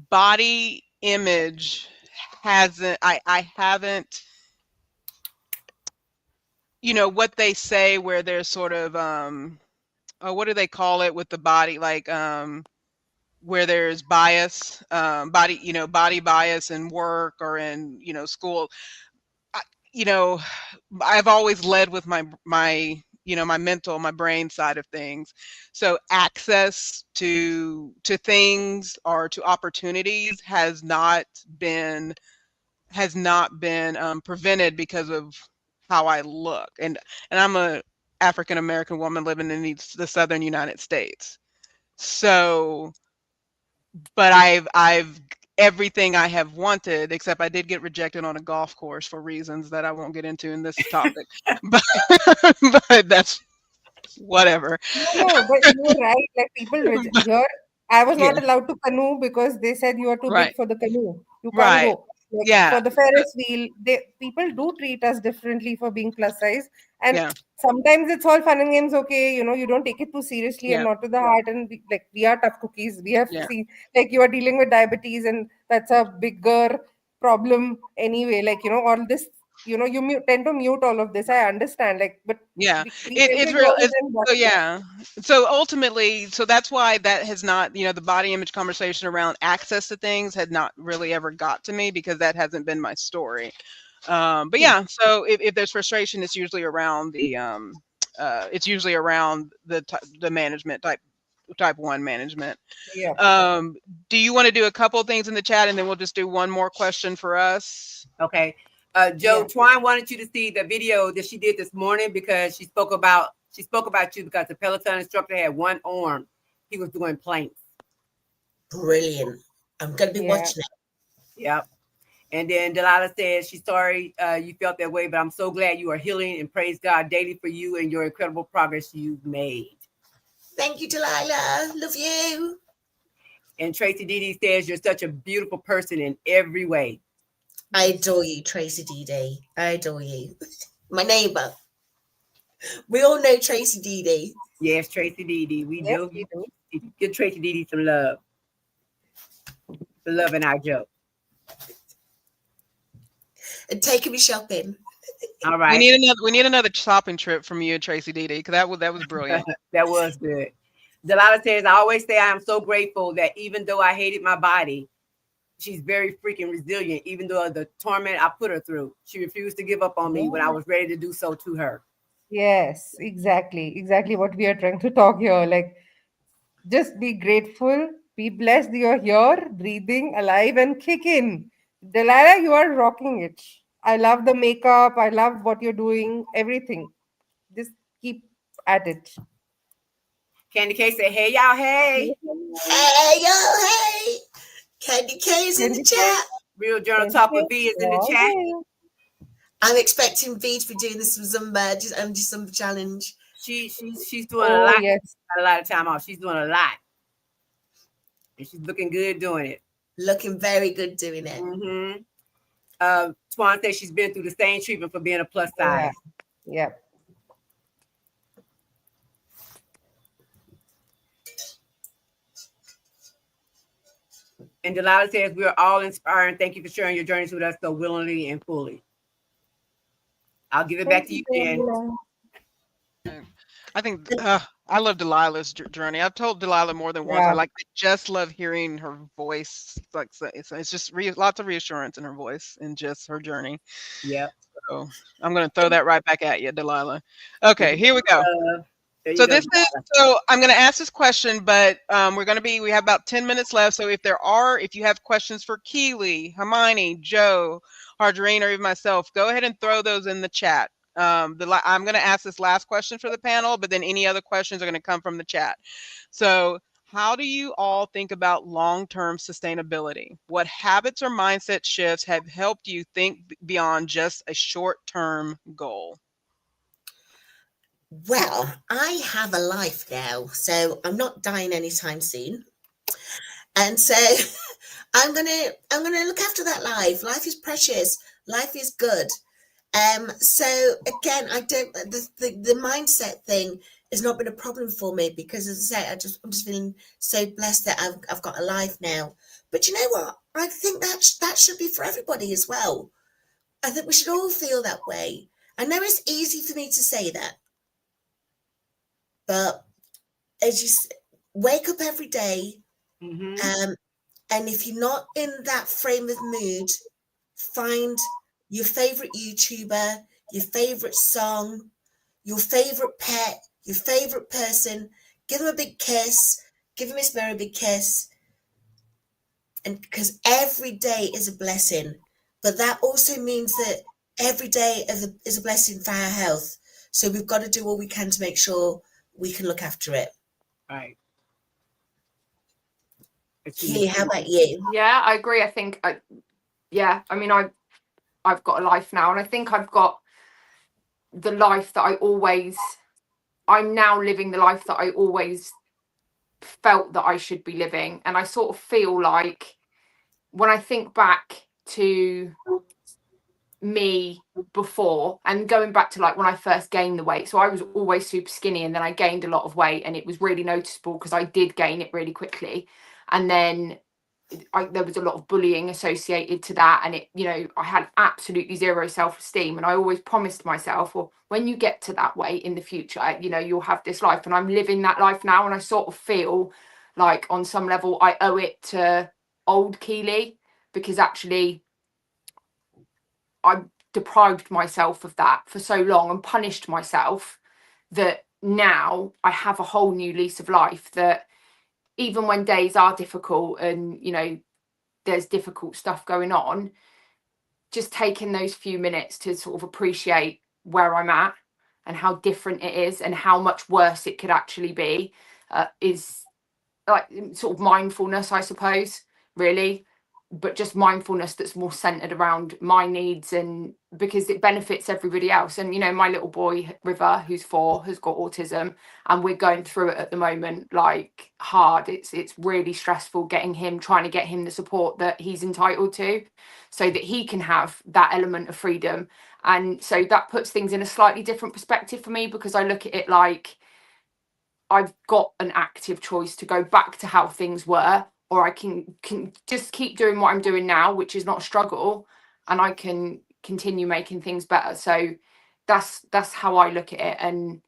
D: Body image I haven't, what they say where there's sort of what do they call it with the body, like where there's bias, body bias in work or in school. I've always led with my my brain side of things. So access to things or to opportunities has not been prevented because of how I look, and I'm a African American woman living in the southern United States. So, but I've everything I have wanted, except I did get rejected on a golf course for reasons that I won't get into in this topic. but but that's whatever.
E: No, but you're right. Like here, I was
D: Yeah,
E: not allowed to canoe because they said you are too big
D: right,
E: for the canoe. You can't
D: right.
E: go. Like
D: Yeah,
E: for the Ferris wheel, people do treat us differently for being plus size, and
D: yeah,
E: sometimes it's all fun and games. Okay, you don't take it too seriously and
D: yeah,
E: not to the heart. And we are tough cookies. We have
D: yeah,
E: seen like you are dealing with diabetes, and that's a bigger problem anyway. All this. Tend to mute all of this. I understand. But
D: yeah.
E: we tend to
D: It's real.
E: ignore it and
D: So
E: watch it.
D: yeah. So ultimately, so that's why that has not, the body image conversation around access to things had not really ever got to me because that hasn't been my story. But yeah, so if there's frustration, it's usually around the management type 1 management.
E: Yeah.
D: Do you want to do a couple things in the chat and then we'll just do one more question for us?
A: Okay. Joe
E: Yeah.
A: Twine wanted you to see the video that she did this morning because she spoke about you because the Peloton instructor had one arm. He was doing planks.
C: Brilliant. I'm going to be
E: Yeah.
C: watching it.
A: Yep. And then Delilah says she's sorry you felt that way, but I'm so glad you are healing and praise God daily for you and your incredible progress you've made.
C: Thank you, Delilah. Love you.
A: And Tracy Didi says you're such a beautiful person in every way.
C: I adore you, Tracy Didi. I adore you. My neighbour. We all know Tracy Didi.
A: Yes, Tracy Didi. We
E: Yes,
A: do.
E: we do.
A: Give Tracy Didi some love. For loving our Joe.
C: And taking me shopping.
A: All right.
D: We need another shopping trip from you and Tracy Didi because that was brilliant.
A: That was good. Delilah says, I always say I am so grateful that even though I hated my body, she's very freaking resilient. Even though the torment I put her through, she refused to give up on me when I was ready to do so to her.
E: Yes, exactly what we are trying to talk here. Just be grateful, be blessed you're here, breathing, alive, and kicking. Delilah, you are rocking it. I love the makeup. I love what you're doing. Everything. Just keep at it.
A: Candy K said, "Hey y'all, hey."
C: Hey, yo, hey. Candy K is in the
E: 20K.
C: chat.
A: Real Journal Talk
E: 20K.
A: with V is in the
E: All
A: chat.
E: right.
C: I'm expecting V to be doing this with Zumba, just Zumba challenge.
A: She's doing a
E: Oh,
A: lot.
E: yes.
A: Got a lot of time off. She's doing a lot, and she's looking good doing it.
C: Looking very good doing it.
A: Mm-hmm. Swan says she's been through the same treatment for being a plus
E: Yeah.
A: size.
E: Yeah.
A: And Delilah says, "We're all inspiring. Thank you for sharing your journeys with us so willingly and fully." I'll give it back to you, Jen.
D: I think I love Delilah's journey. I've told Delilah more than once.
E: Yeah.
D: I just love hearing her voice. Like it's just lots of reassurance in her voice and just her journey.
A: Yep.
D: So I'm going to throw that right back at you, Delilah. Okay, here we go.
A: There you
D: So
A: go,
D: this is
A: Delilah.
D: I'm going to ask this question, but we have about 10 minutes left. So if you have questions for Keely, Himani, Joe, Harjarene, or even myself, go ahead and throw those in the chat. I'm going to ask this last question for the panel, but then any other questions are going to come from the chat. So how do you all think about long-term sustainability? What habits or mindset shifts have helped you think beyond just a short-term goal?
C: Well, I have a life now, so I'm not dying anytime soon. And so I'm gonna look after that life. Life is precious. Life is good. So again, I don't the mindset thing has not been a problem for me because, as I say, I'm just feeling so blessed that I've got a life now. But you know what? I think that should be for everybody as well. I think we should all feel that way. I know it's easy for me to say that, but as you wake up every day,
A: Mm-hmm.
C: and if you're not in that frame of mood, find your favorite YouTuber, your favorite song, your favorite pet, your favorite person, give them a big kiss, give Miss Mary a big kiss, and because every day is a blessing, but that also means that every day is a blessing for our health. So we've got to do all we can to make sure we can look after it.
A: Right.
C: Keely, how about you?
B: Yeah, I agree. I think, I mean, I've got a life now, and I think I've got the life that I'm now living the life that I always felt that I should be living. And I sort of feel like when I think back to me before and going back to like when I first gained the weight, so I was always super skinny, and then I gained a lot of weight, and it was really noticeable because I did gain it really quickly. And then there was a lot of bullying associated to that, and I had absolutely zero self-esteem, and I always promised myself, well, when you get to that weight in the future, you'll have this life, and I'm living that life now. And I sort of feel like on some level I owe it to old Keely, because actually I deprived myself of that for so long and punished myself, that now I have a whole new lease of life, that even when days are difficult and there's difficult stuff going on, just taking those few minutes to sort of appreciate where I'm at and how different it is and how much worse it could actually be, is like sort of mindfulness, I suppose, really. But just mindfulness that's more centered around my needs, and because it benefits everybody else. And my little boy River, who's 4, has got autism, and we're going through it at the moment, like hard. It's really stressful trying to get him the support that he's entitled to, so that he can have that element of freedom. And so that puts things in a slightly different perspective for me, because I look at it like I've got an active choice to go back to how things were, or I can just keep doing what I'm doing now, which is not a struggle, and I can continue making things better. So that's how I look at it, and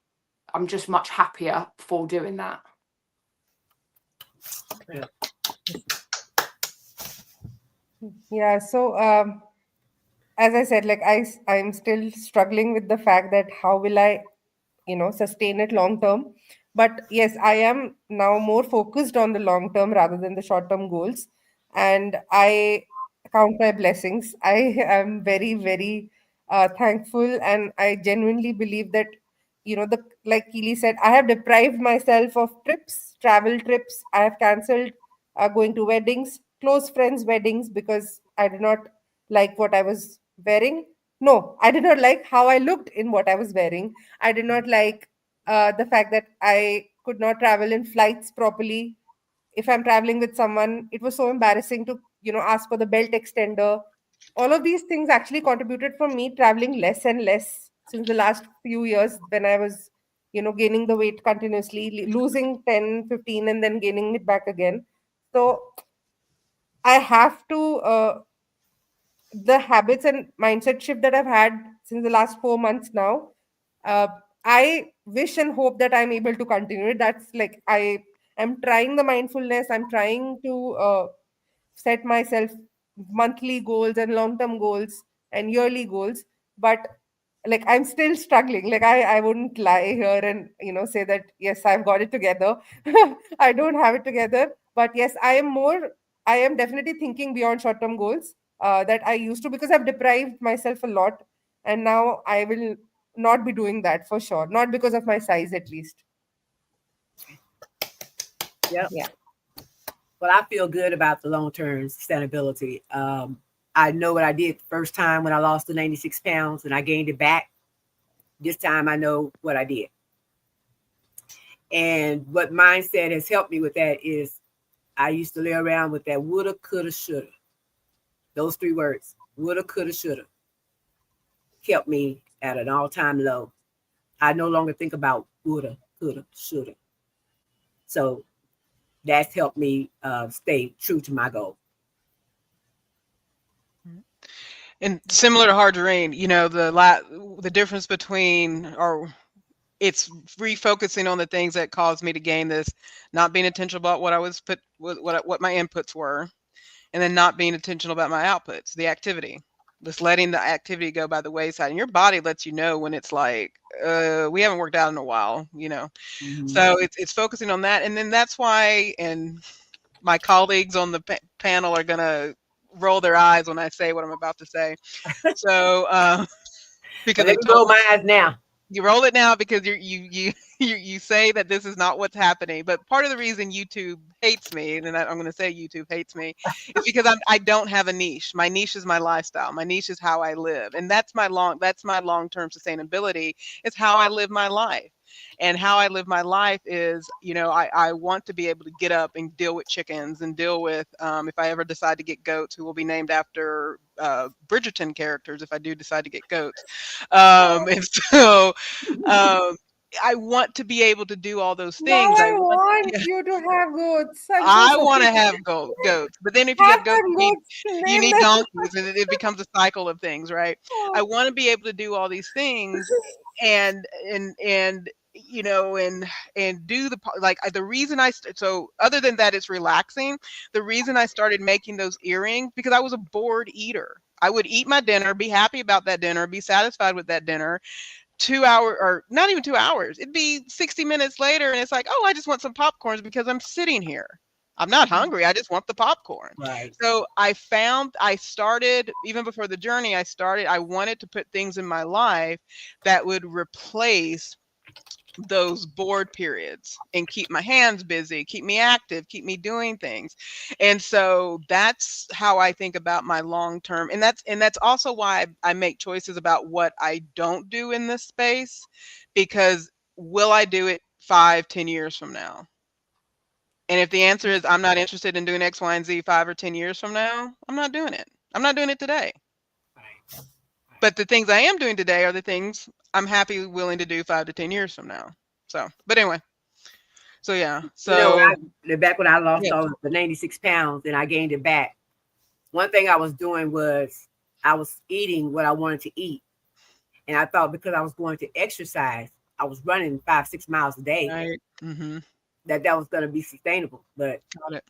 B: I'm just much happier for doing that.
E: Yeah. So, as I said, like I'm still struggling with the fact that how will I, sustain it long term. But yes, I am now more focused on the long term rather than the short term goals. And I count my blessings. I am very, very thankful, and I genuinely believe that, the like Keely said, I have deprived myself of trips, travel trips. I have cancelled going to weddings, close friends' weddings, because I did not like what I was wearing. No, I did not like how I looked in what I was wearing. I did not like the fact that I could not travel in flights properly. If I'm traveling with someone, it was so embarrassing to, ask for the belt extender. All of these things actually contributed for me traveling less and less since the last few years, when I was, gaining the weight continuously, losing 10, 15, and then gaining it back again. So I have to, the habits and mindset shift that I've had since the last 4 months now, uh, I wish and hope that I'm able to continue it. That's like, I am trying the mindfulness. I'm trying to set myself monthly goals and long term goals and yearly goals. But like, I'm still struggling. Like, I wouldn't lie here and, say that, yes, I've got it together. I don't have it together. But yes, I am definitely thinking beyond short term goals that I used to, because I've deprived myself a lot. And now I will not be doing that for sure. Not because of my size, at least.
A: Yep.
E: Yeah.
A: Well, I feel good about the long term sustainability. I know what I did the first time when I lost the 96 pounds and I gained it back. This time I know what I did. And what mindset has helped me with that is I used to lay around with that woulda, coulda, shoulda. Those three words, woulda, coulda, shoulda, kept me at an all time low. I no longer think about woulda, coulda, shoulda. So that's helped me stay true to my goal.
D: And similar to Harjarene, the difference between, or it's refocusing on the things that caused me to gain this, not being intentional about what I was what my inputs were, and then not being intentional about my outputs, the activity. Just letting the activity go by the wayside. And your body lets you know when it's like, we haven't worked out in a while,
A: Mm-hmm.
D: So it's focusing on that. And then that's why, and my colleagues on the panel are going to roll their eyes when I say what I'm about to say. So, because
A: But let me roll my eyes now.
D: You roll it now because you say that this is not what's happening. But part of the reason YouTube hates me, and I'm going to say YouTube hates me, is because I don't have a niche. My niche is my lifestyle. My niche is how I live, and that's my long-term sustainability. Is how I live my life. And how I live my life is, I want to be able to get up and deal with chickens and deal with, if I ever decide to get goats, who will be named after Bridgerton characters if I do decide to get goats. And so I want to be able to do all those
E: Now
D: things.
E: I want you to have goats. I'm so
D: I
E: sorry.
D: want to have goats, but then if you
E: Have
D: have goats,
E: them
D: you
E: goats. Name
D: need
E: them.
D: donkeys, and it becomes a cycle of things, right? I want to be able to do all these things, and and do the reason so other than that, it's relaxing. The reason I started making those earrings, because I was a bored eater. I would eat my dinner, be happy about that dinner, be satisfied with that dinner. 2 hour, or not even 2 hours, it'd be 60 minutes later, and it's like, oh, I just want some popcorns because I'm sitting here. I'm not hungry. I just want the popcorn.
A: Right.
D: So I started, even before the journey, I wanted to put things in my life that would replace those bored periods and keep my hands busy, keep me active, keep me doing things. And so that's how I think about my long term. And that's also why I make choices about what I don't do in this space, because will I do it 5-10 years from now? And if the answer is I'm not interested in doing X, Y, and Z 5 or 10 years from now, I'm not doing it. I'm not doing it today.
A: Right.
D: But the things I am doing today are the things I'm happy, willing to do 5 to 10 years from now. So, but anyway, so yeah, so
A: Back when I lost
D: yeah.
A: all the 96 pounds and I gained it back, one thing I was doing was I was eating what I wanted to eat. And I thought because I was going to exercise, I was running 5-6 miles a day,
D: Right. Mm-hmm.
A: that was going to be sustainable. But
D: Got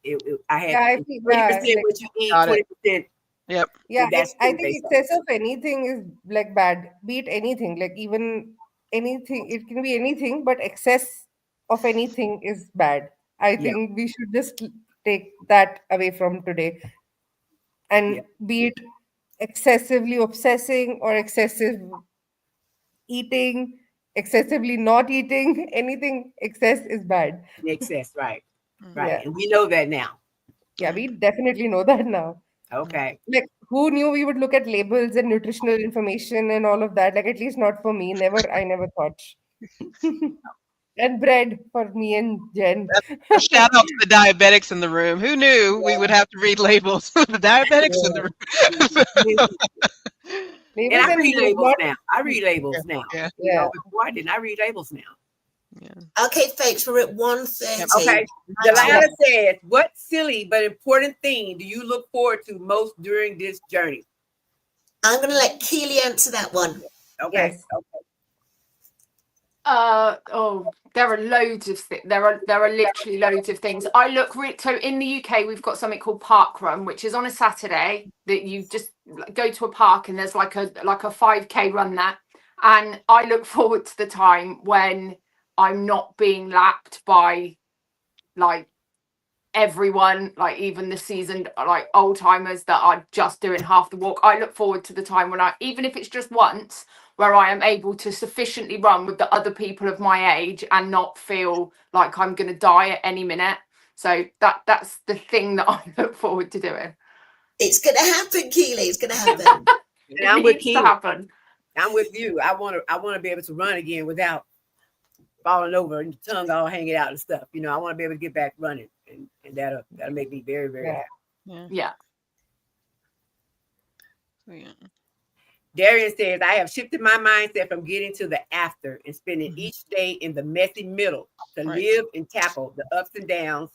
D: it.
A: I had
E: Yeah, I feel
A: 20%
E: like,
A: what you eat,
D: Got it.
A: 20%.
D: Yep.
E: yeah,
A: That's
E: I
A: food
E: think
A: based on.
E: excess of anything is like bad. Be it anything, like even anything, it can be anything, but excess of anything is bad. I
A: Yeah.
E: think we should just take that away from today. And
A: Yeah.
E: be it excessively obsessing or excessive eating, excessively not eating, anything excess is bad.
A: Excess, right.
D: Mhm.
A: Right.
E: Yeah.
A: And we know that now.
E: Yeah, we definitely know that now.
A: Okay.
E: Like, who knew we would look at labels and nutritional information and all of that? Like, at least not for me. I never thought. And bread for me and Jen.
D: A shout out to the diabetics in the room. Who knew we would have to read labels? The diabetics in the room.
A: And
E: Labels
A: I
E: and
A: read
E: news,
A: labels
E: not.
A: now. I read labels now.
D: Yeah.
A: You
E: Yeah.
A: know, before I didn't. I read labels now.
D: Yeah.
C: Okay, folks, we're at 1:30.
A: Okay. Delilah says, what silly but important thing do you look forward to most during this journey?
C: I'm going to let Keely answer that one.
A: Okay.
E: Yes.
B: There are loads of there are literally loads of things. I look so in the UK we've got something called Park Run, which is on a Saturday that you just go to a park and there's like a 5k run there, and I look forward to the time when I'm not being lapped by like everyone, like even the seasoned like old timers that are just doing half the walk. I look forward to the time when I, even if it's just once, where I am able to sufficiently run with the other people of my age and not feel like I'm going to die at any minute. So that's the thing that I look forward to doing.
C: It's going to happen, Keely. It's going to happen.
A: And I'm with
B: needs to
A: Keely.
B: happen.
A: I'm with you. I want to be able to run again without falling over and the tongue all hanging out and stuff. You know, I want to be able to get back running, and that'll make me very, very happy.
B: Yeah.
A: Darian says, I have shifted my mindset from getting to the after and spending each day in the messy middle to live and tackle the ups and downs,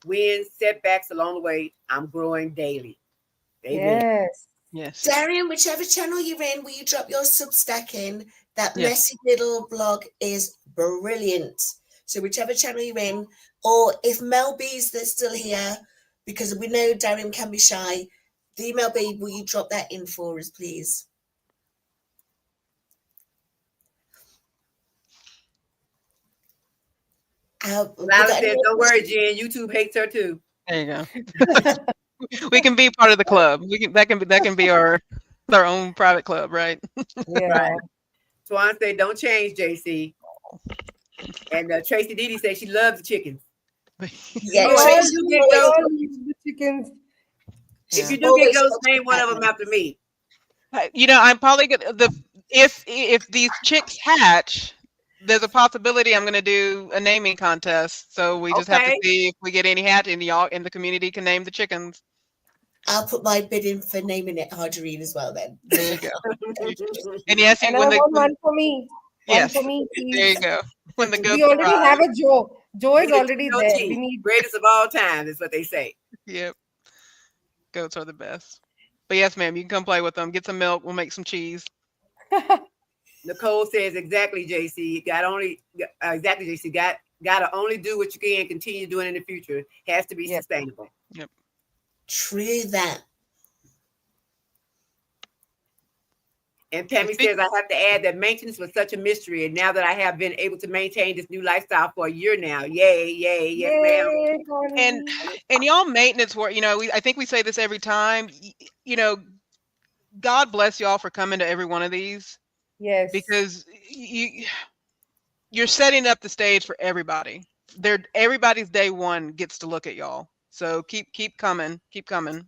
A: wins, setbacks along the way. I'm growing daily. Amen.
E: Yes.
D: Yes.
C: Darian, whichever channel you're in, will you drop your Substack in? That
D: Yes.
C: messy middle blog is brilliant. So whichever channel you're in, or if Mel B's that's still here, because we know Darian can be shy, the Mel B, will you drop that in for us, please?
A: Lila says, don't worry, Jen. YouTube hates her too.
D: There you go. We can be part of the club. That can be our own private club, right?
E: Yeah.
A: Right. Swan said, don't change, JC. And Tracy Didi said she loves the chickens.
C: Yeah,
E: We all
C: Tracy,
A: do
E: do,
A: get
E: we
A: those.
E: all eat the chickens.
A: If you do get ghosts, name one of them after me.
D: You know, I'm probably gonna if these chicks hatch, there's a possibility I'm gonna do a naming contest. So we just have to see if we get any hatch, and y'all in the community can name the chickens.
C: I'll put my bid in for naming it Harjarene as well then.
D: There you go. And yes,
E: And I want one for me.
D: Yes.
E: One for me, please.
D: There you go. When the
E: We
D: ghosts
E: already
D: arrive.
E: have a Joe. Joe is already there. We need
A: greatest of all time is what they say.
D: Yep. Goats are the best. But yes, ma'am, you can come play with them. Get some milk. We'll make some cheese.
A: Nicole says exactly, JC. Exactly, JC. Gotta only do what you can. Continue doing in the future. Has to be sustainable.
D: Yep.
C: True that.
A: And Tammy says, I have to add that maintenance was such a mystery. And now that I have been able to maintain this new lifestyle for a year now, yay, yes, ma'am.
D: And y'all maintenance work, you know, I think we say this every time, you know, God bless y'all for coming to every one of these.
E: Yes.
D: Because you're setting up the stage for everybody. Everybody's day one gets to look at y'all. So keep coming,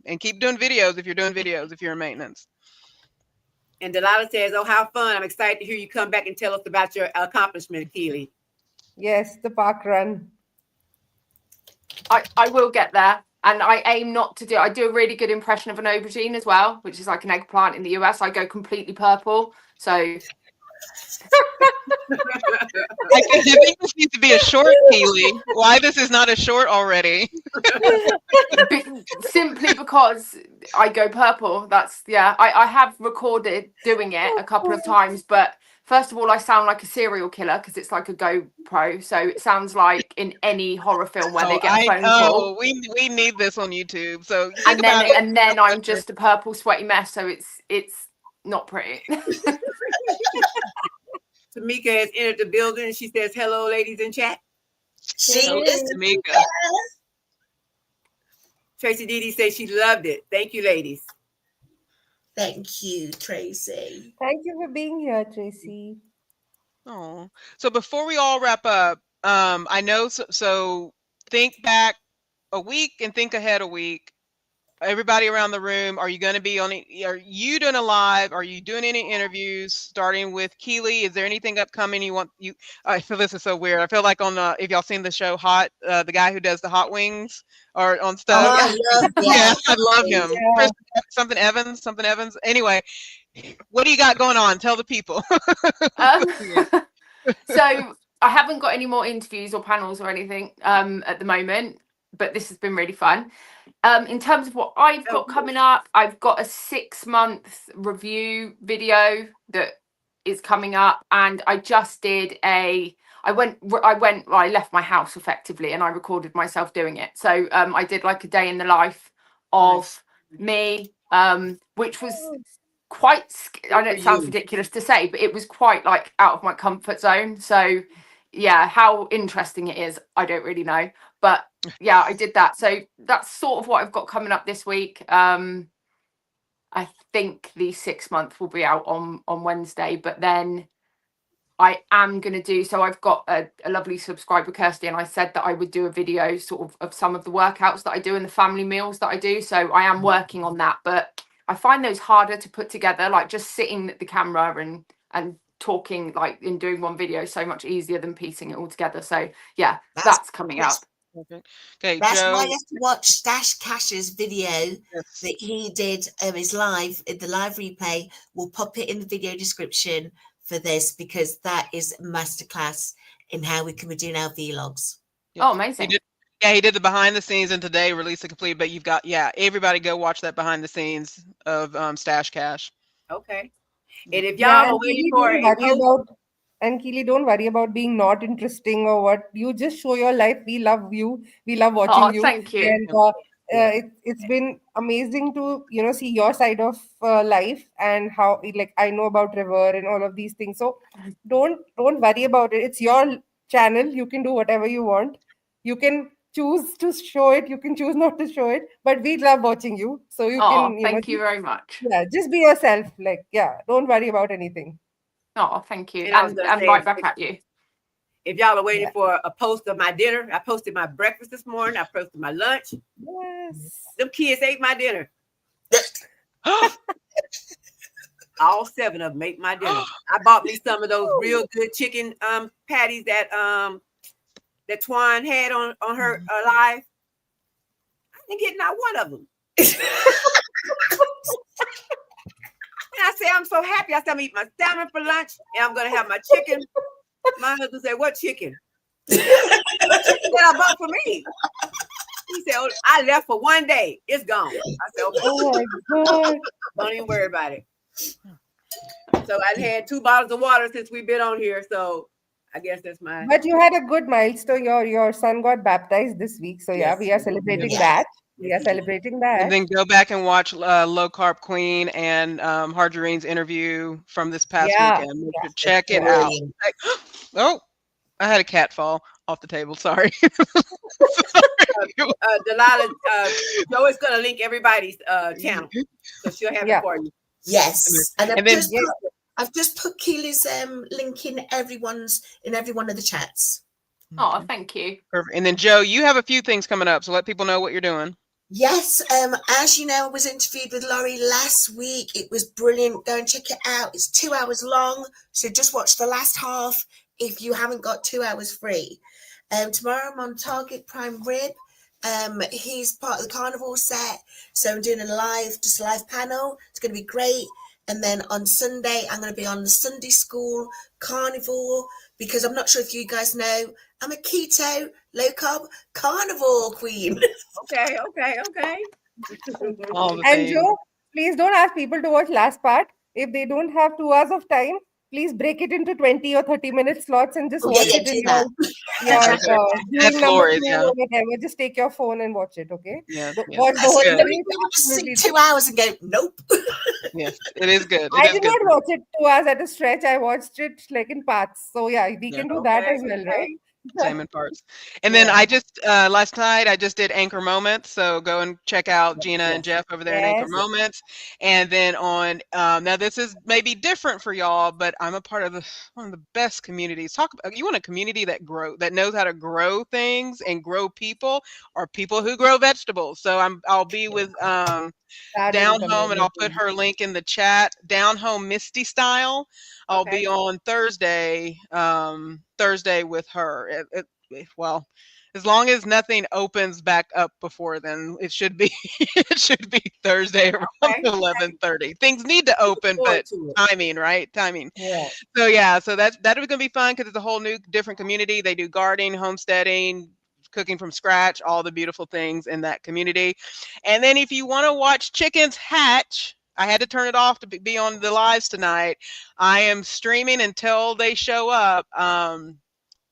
D: and keep doing videos if you're doing videos, if you're in maintenance.
A: And Delilah says, oh, how fun. I'm excited to hear you come back and tell us about your accomplishment, Keely.
E: Yes, the park run.
B: I will get there. And I aim not to I do a really good impression of an aubergine as well, which is like an eggplant in the US. I go completely purple. So
D: I think this needs to be a short, Keely. Why this is not a short already?
B: Simply because I go purple. That's I have recorded doing it a couple of times, but first of all, I sound like a serial killer because it's like a GoPro, so it sounds like in any horror film where they get a phone call.
D: We need this on YouTube. So
B: and then I'm just a purple sweaty mess, so it's not pretty.
A: Tamika has entered the building. She says, hello, ladies in chat.
C: She is
D: Tamika.
A: Tracy Didi says she loved it. Thank you, ladies.
C: Thank you, Tracy.
E: Thank you for being here, Tracy.
D: Oh, so before we all wrap up, I know. So think back a week and think ahead a week. Everybody around the room, are you going to be on? Are you doing a live? Are you doing any interviews? Starting with Keely, is there anything upcoming you want? I feel this is so weird. I feel like on if y'all seen the show Hot, the guy who does the hot wings or on stuff.
C: Oh, I love
D: Yeah, I love him.
E: Yeah.
D: Chris, something Evans. Anyway, what do you got going on? Tell the people.
B: So I haven't got any more interviews or panels or anything at the moment, but this has been really fun. In terms of what I've got coming up, I've got a 6-month review video that is coming up, and I just did I left my house effectively and I recorded myself doing it. So I did like a day in the life of me, which was quite, I know it sounds ridiculous to say, but it was quite like out of my comfort zone. So yeah, how interesting it is, I don't really know, but yeah, I did that. So that's sort of what I've got coming up this week. I think the 6 month will be out on Wednesday, but then I am going to do, so I've got a lovely subscriber, Kirsty, and I said that I would do a video sort of some of the workouts that I do and the family meals that I do. So I am working on that, but I find those harder to put together, like just sitting at the camera and talking like in doing one video so much easier than piecing it all together. So yeah, that's coming up.
D: Okay,
C: That's
D: Joe.
C: why you have to watch Stash Cash's video that he did his live in the live replay. We'll pop it in the video description for this, because that is a masterclass in how we can be doing our vlogs.
B: Oh, amazing.
D: He did the behind the scenes, and today released the complete. But you've got everybody go watch that behind the scenes of Stash Cash.
A: Okay. And if y'all are waiting for it,
E: and Keely, don't worry about being not interesting or what. You just show your life. We love you. We love watching you.
B: Thank you.
E: And it's been amazing to see your side of life, and how like I know about River and all of these things. So don't worry about it. It's your channel. You can do whatever you want. You can choose to show it. You can choose not to show it. But we love watching you. So you can.
B: Thank you very much.
E: Yeah, just be yourself. Like don't worry about anything.
B: Oh, thank you.
A: And
B: And right back at you.
A: If y'all are waiting for a post of my dinner, I posted my breakfast this morning. I posted my lunch.
E: Yes.
A: Them kids ate my dinner. All 7 of them ate my dinner. I bought me some of those real good chicken patties that Twan had on her live. I didn't get not one of them. And I say, I'm so happy. I said, I'm gonna eat my salmon for lunch, and I'm gonna have my chicken. My husband said, "What chicken?" That I bought for me. He said, "I left for one day. It's gone." I said, "Okay."
E: Oh my God.
A: Don't even worry about it. So I had 2 bottles of water since we've been on here. So I guess that's my.
E: But you had a good milestone. Your son got baptized this week. So yeah, we are celebrating that. We are celebrating that.
D: And then go back and watch Low Carb Queen and Harjarene's interview from this past weekend. Check it out. Oh, I had a cat fall off the table. Sorry.
A: Delilah, Joe is going to link everybody's channel, so she'll have it for you.
C: Yes, and I've just put Keely's link in every one of the chats.
B: Oh, thank you.
D: Perfect. And then Joe, you have a few things coming up, so let people know what you're doing.
C: Yes, as you know, I was interviewed with Laurie last week. It was brilliant. Go and check it out. It's 2 hours long, so just watch the last half if you haven't got 2 hours free. Tomorrow I'm on Target Prime Rib. He's part of the carnival set, so I'm doing a live panel. It's going to be great. And then on Sunday, I'm going to be on the Sunday School Carnivore, because I'm not sure if you guys know, I'm a keto, low carb carnivore queen.
A: Okay.
E: And Joe, please don't ask people to watch last part. If they don't have 2 hours of time, please break it into 20 or 30 minute slots and just watch it in your number 2 or whatever. Just take your phone and watch it, okay? Watch the whole thing.
C: Just sit 2 hours and go, nope.
D: Yes, it is good.
E: I did not watch it 2 hours at a stretch. I watched it like in parts. So yeah, we can do that as well, right?
D: Same in parts. And then
E: Yeah.
D: I just last night I just did Anchor Moments. So go and check out Gina and
A: Yes.
D: Jeff over there in Anchor
E: Yes.
D: Moments. And then on now this is maybe different for y'all, but I'm a part of one of the best communities. Talk about you want a community that knows how to grow things and grow people, or people who grow vegetables. So I'll be with
E: That is
D: Down Home, and I'll put
E: amazing.
D: her link in the chat. Down Home Misty Style. I'll
A: Okay.
D: be on Thursday. Thursday with her. Well, as long as nothing opens back up before then, it should be it should be Thursday around
A: Okay.
D: 11:30. Things need to
A: Looking
D: open,
A: forward
D: but
A: to it.
D: timing, right? Timing.
E: Yeah.
D: So yeah, so that was gonna be fun because it's a whole new different community. They do gardening, homesteading, cooking from scratch, all the beautiful things in that community. And then if you want to watch chickens hatch, I had to turn it off to be on the lives tonight. I am streaming until they show up.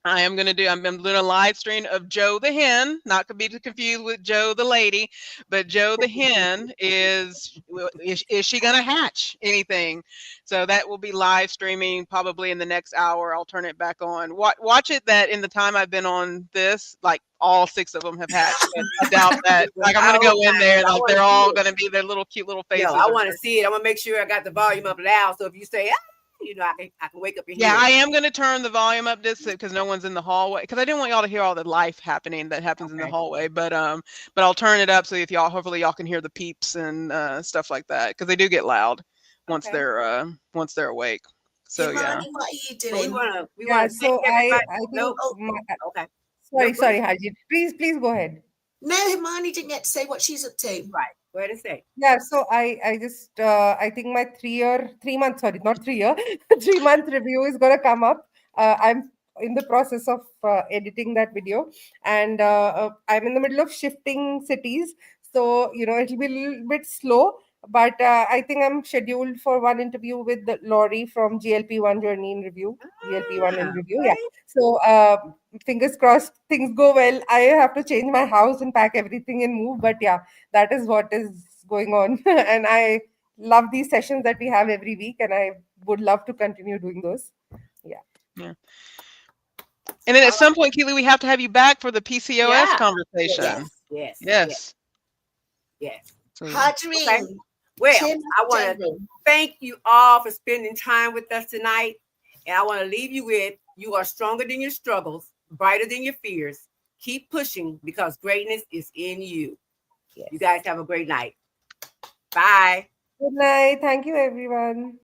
D: I'm doing a live stream of Joe the hen, not to be confused with Joe the lady, but Joe the hen is she going to hatch anything? So that will be live streaming probably in the next hour. I'll turn it back on. Watch it that in the time I've been on this, like all 6 of them have hatched. But I doubt that. Like I'm going to go in there,
A: I
D: like
A: want to
D: they're
A: see
D: all
A: it.
D: going to be their little cute little
A: Yo,
D: faces.
A: I want to see it. I'm gonna make sure I got the volume up loud. So if you say, I can wake up and
D: Yeah,
A: hear
D: I
A: it.
D: am going to turn the volume up just because no one's in the hallway. Because I didn't want y'all to hear all the life happening that happens in the
A: Okay.
D: hallway. But I'll turn it up so if hopefully y'all can hear the peeps and stuff like that because they do get loud once
A: Okay.
D: they're awake. So yeah.
C: Himani, what are you
A: But we
C: doing?
A: want
E: Yeah.
A: to thank
E: So
A: everybody.
E: I think
A: No.
C: Oh,
A: Okay.
E: sorry,
A: No, go
E: sorry,
A: ahead.
E: Harjit. Please go ahead.
C: no, Himani didn't get to say what she's up to.
A: Right. Go ahead and say.
E: Yeah, so I just I think my 3 month, sorry, not 3 year, 3 month review is gonna come up. I'm in the process of editing that video, and I'm in the middle of shifting cities, so it'll be a little bit slow. But I think I'm scheduled for one interview with Laurie from GLP-1 Journey in Review, GLP-1 in Review. Yeah.
A: Right.
E: So fingers crossed, things go well. I have to change my house and pack everything and move, but yeah, that is what is going on. And I love these sessions that we have every week, and I would love to continue doing those. Yeah.
D: Yeah. And then at some point, Keely, we have to have you back for the PCOS
B: Yeah.
D: conversation.
A: Yes.
D: Yes.
A: Yes.
D: So, yeah.
C: Harjarene,
A: Okay. Well,
C: Tim,
A: I want to
C: Jane.
A: thank you all for spending time with us tonight. And I want to leave you with, you are stronger than your struggles, brighter than your fears. Keep pushing because greatness is in you.
E: Yes.
A: You guys have a great night. Bye.
E: Good night. Thank you, everyone.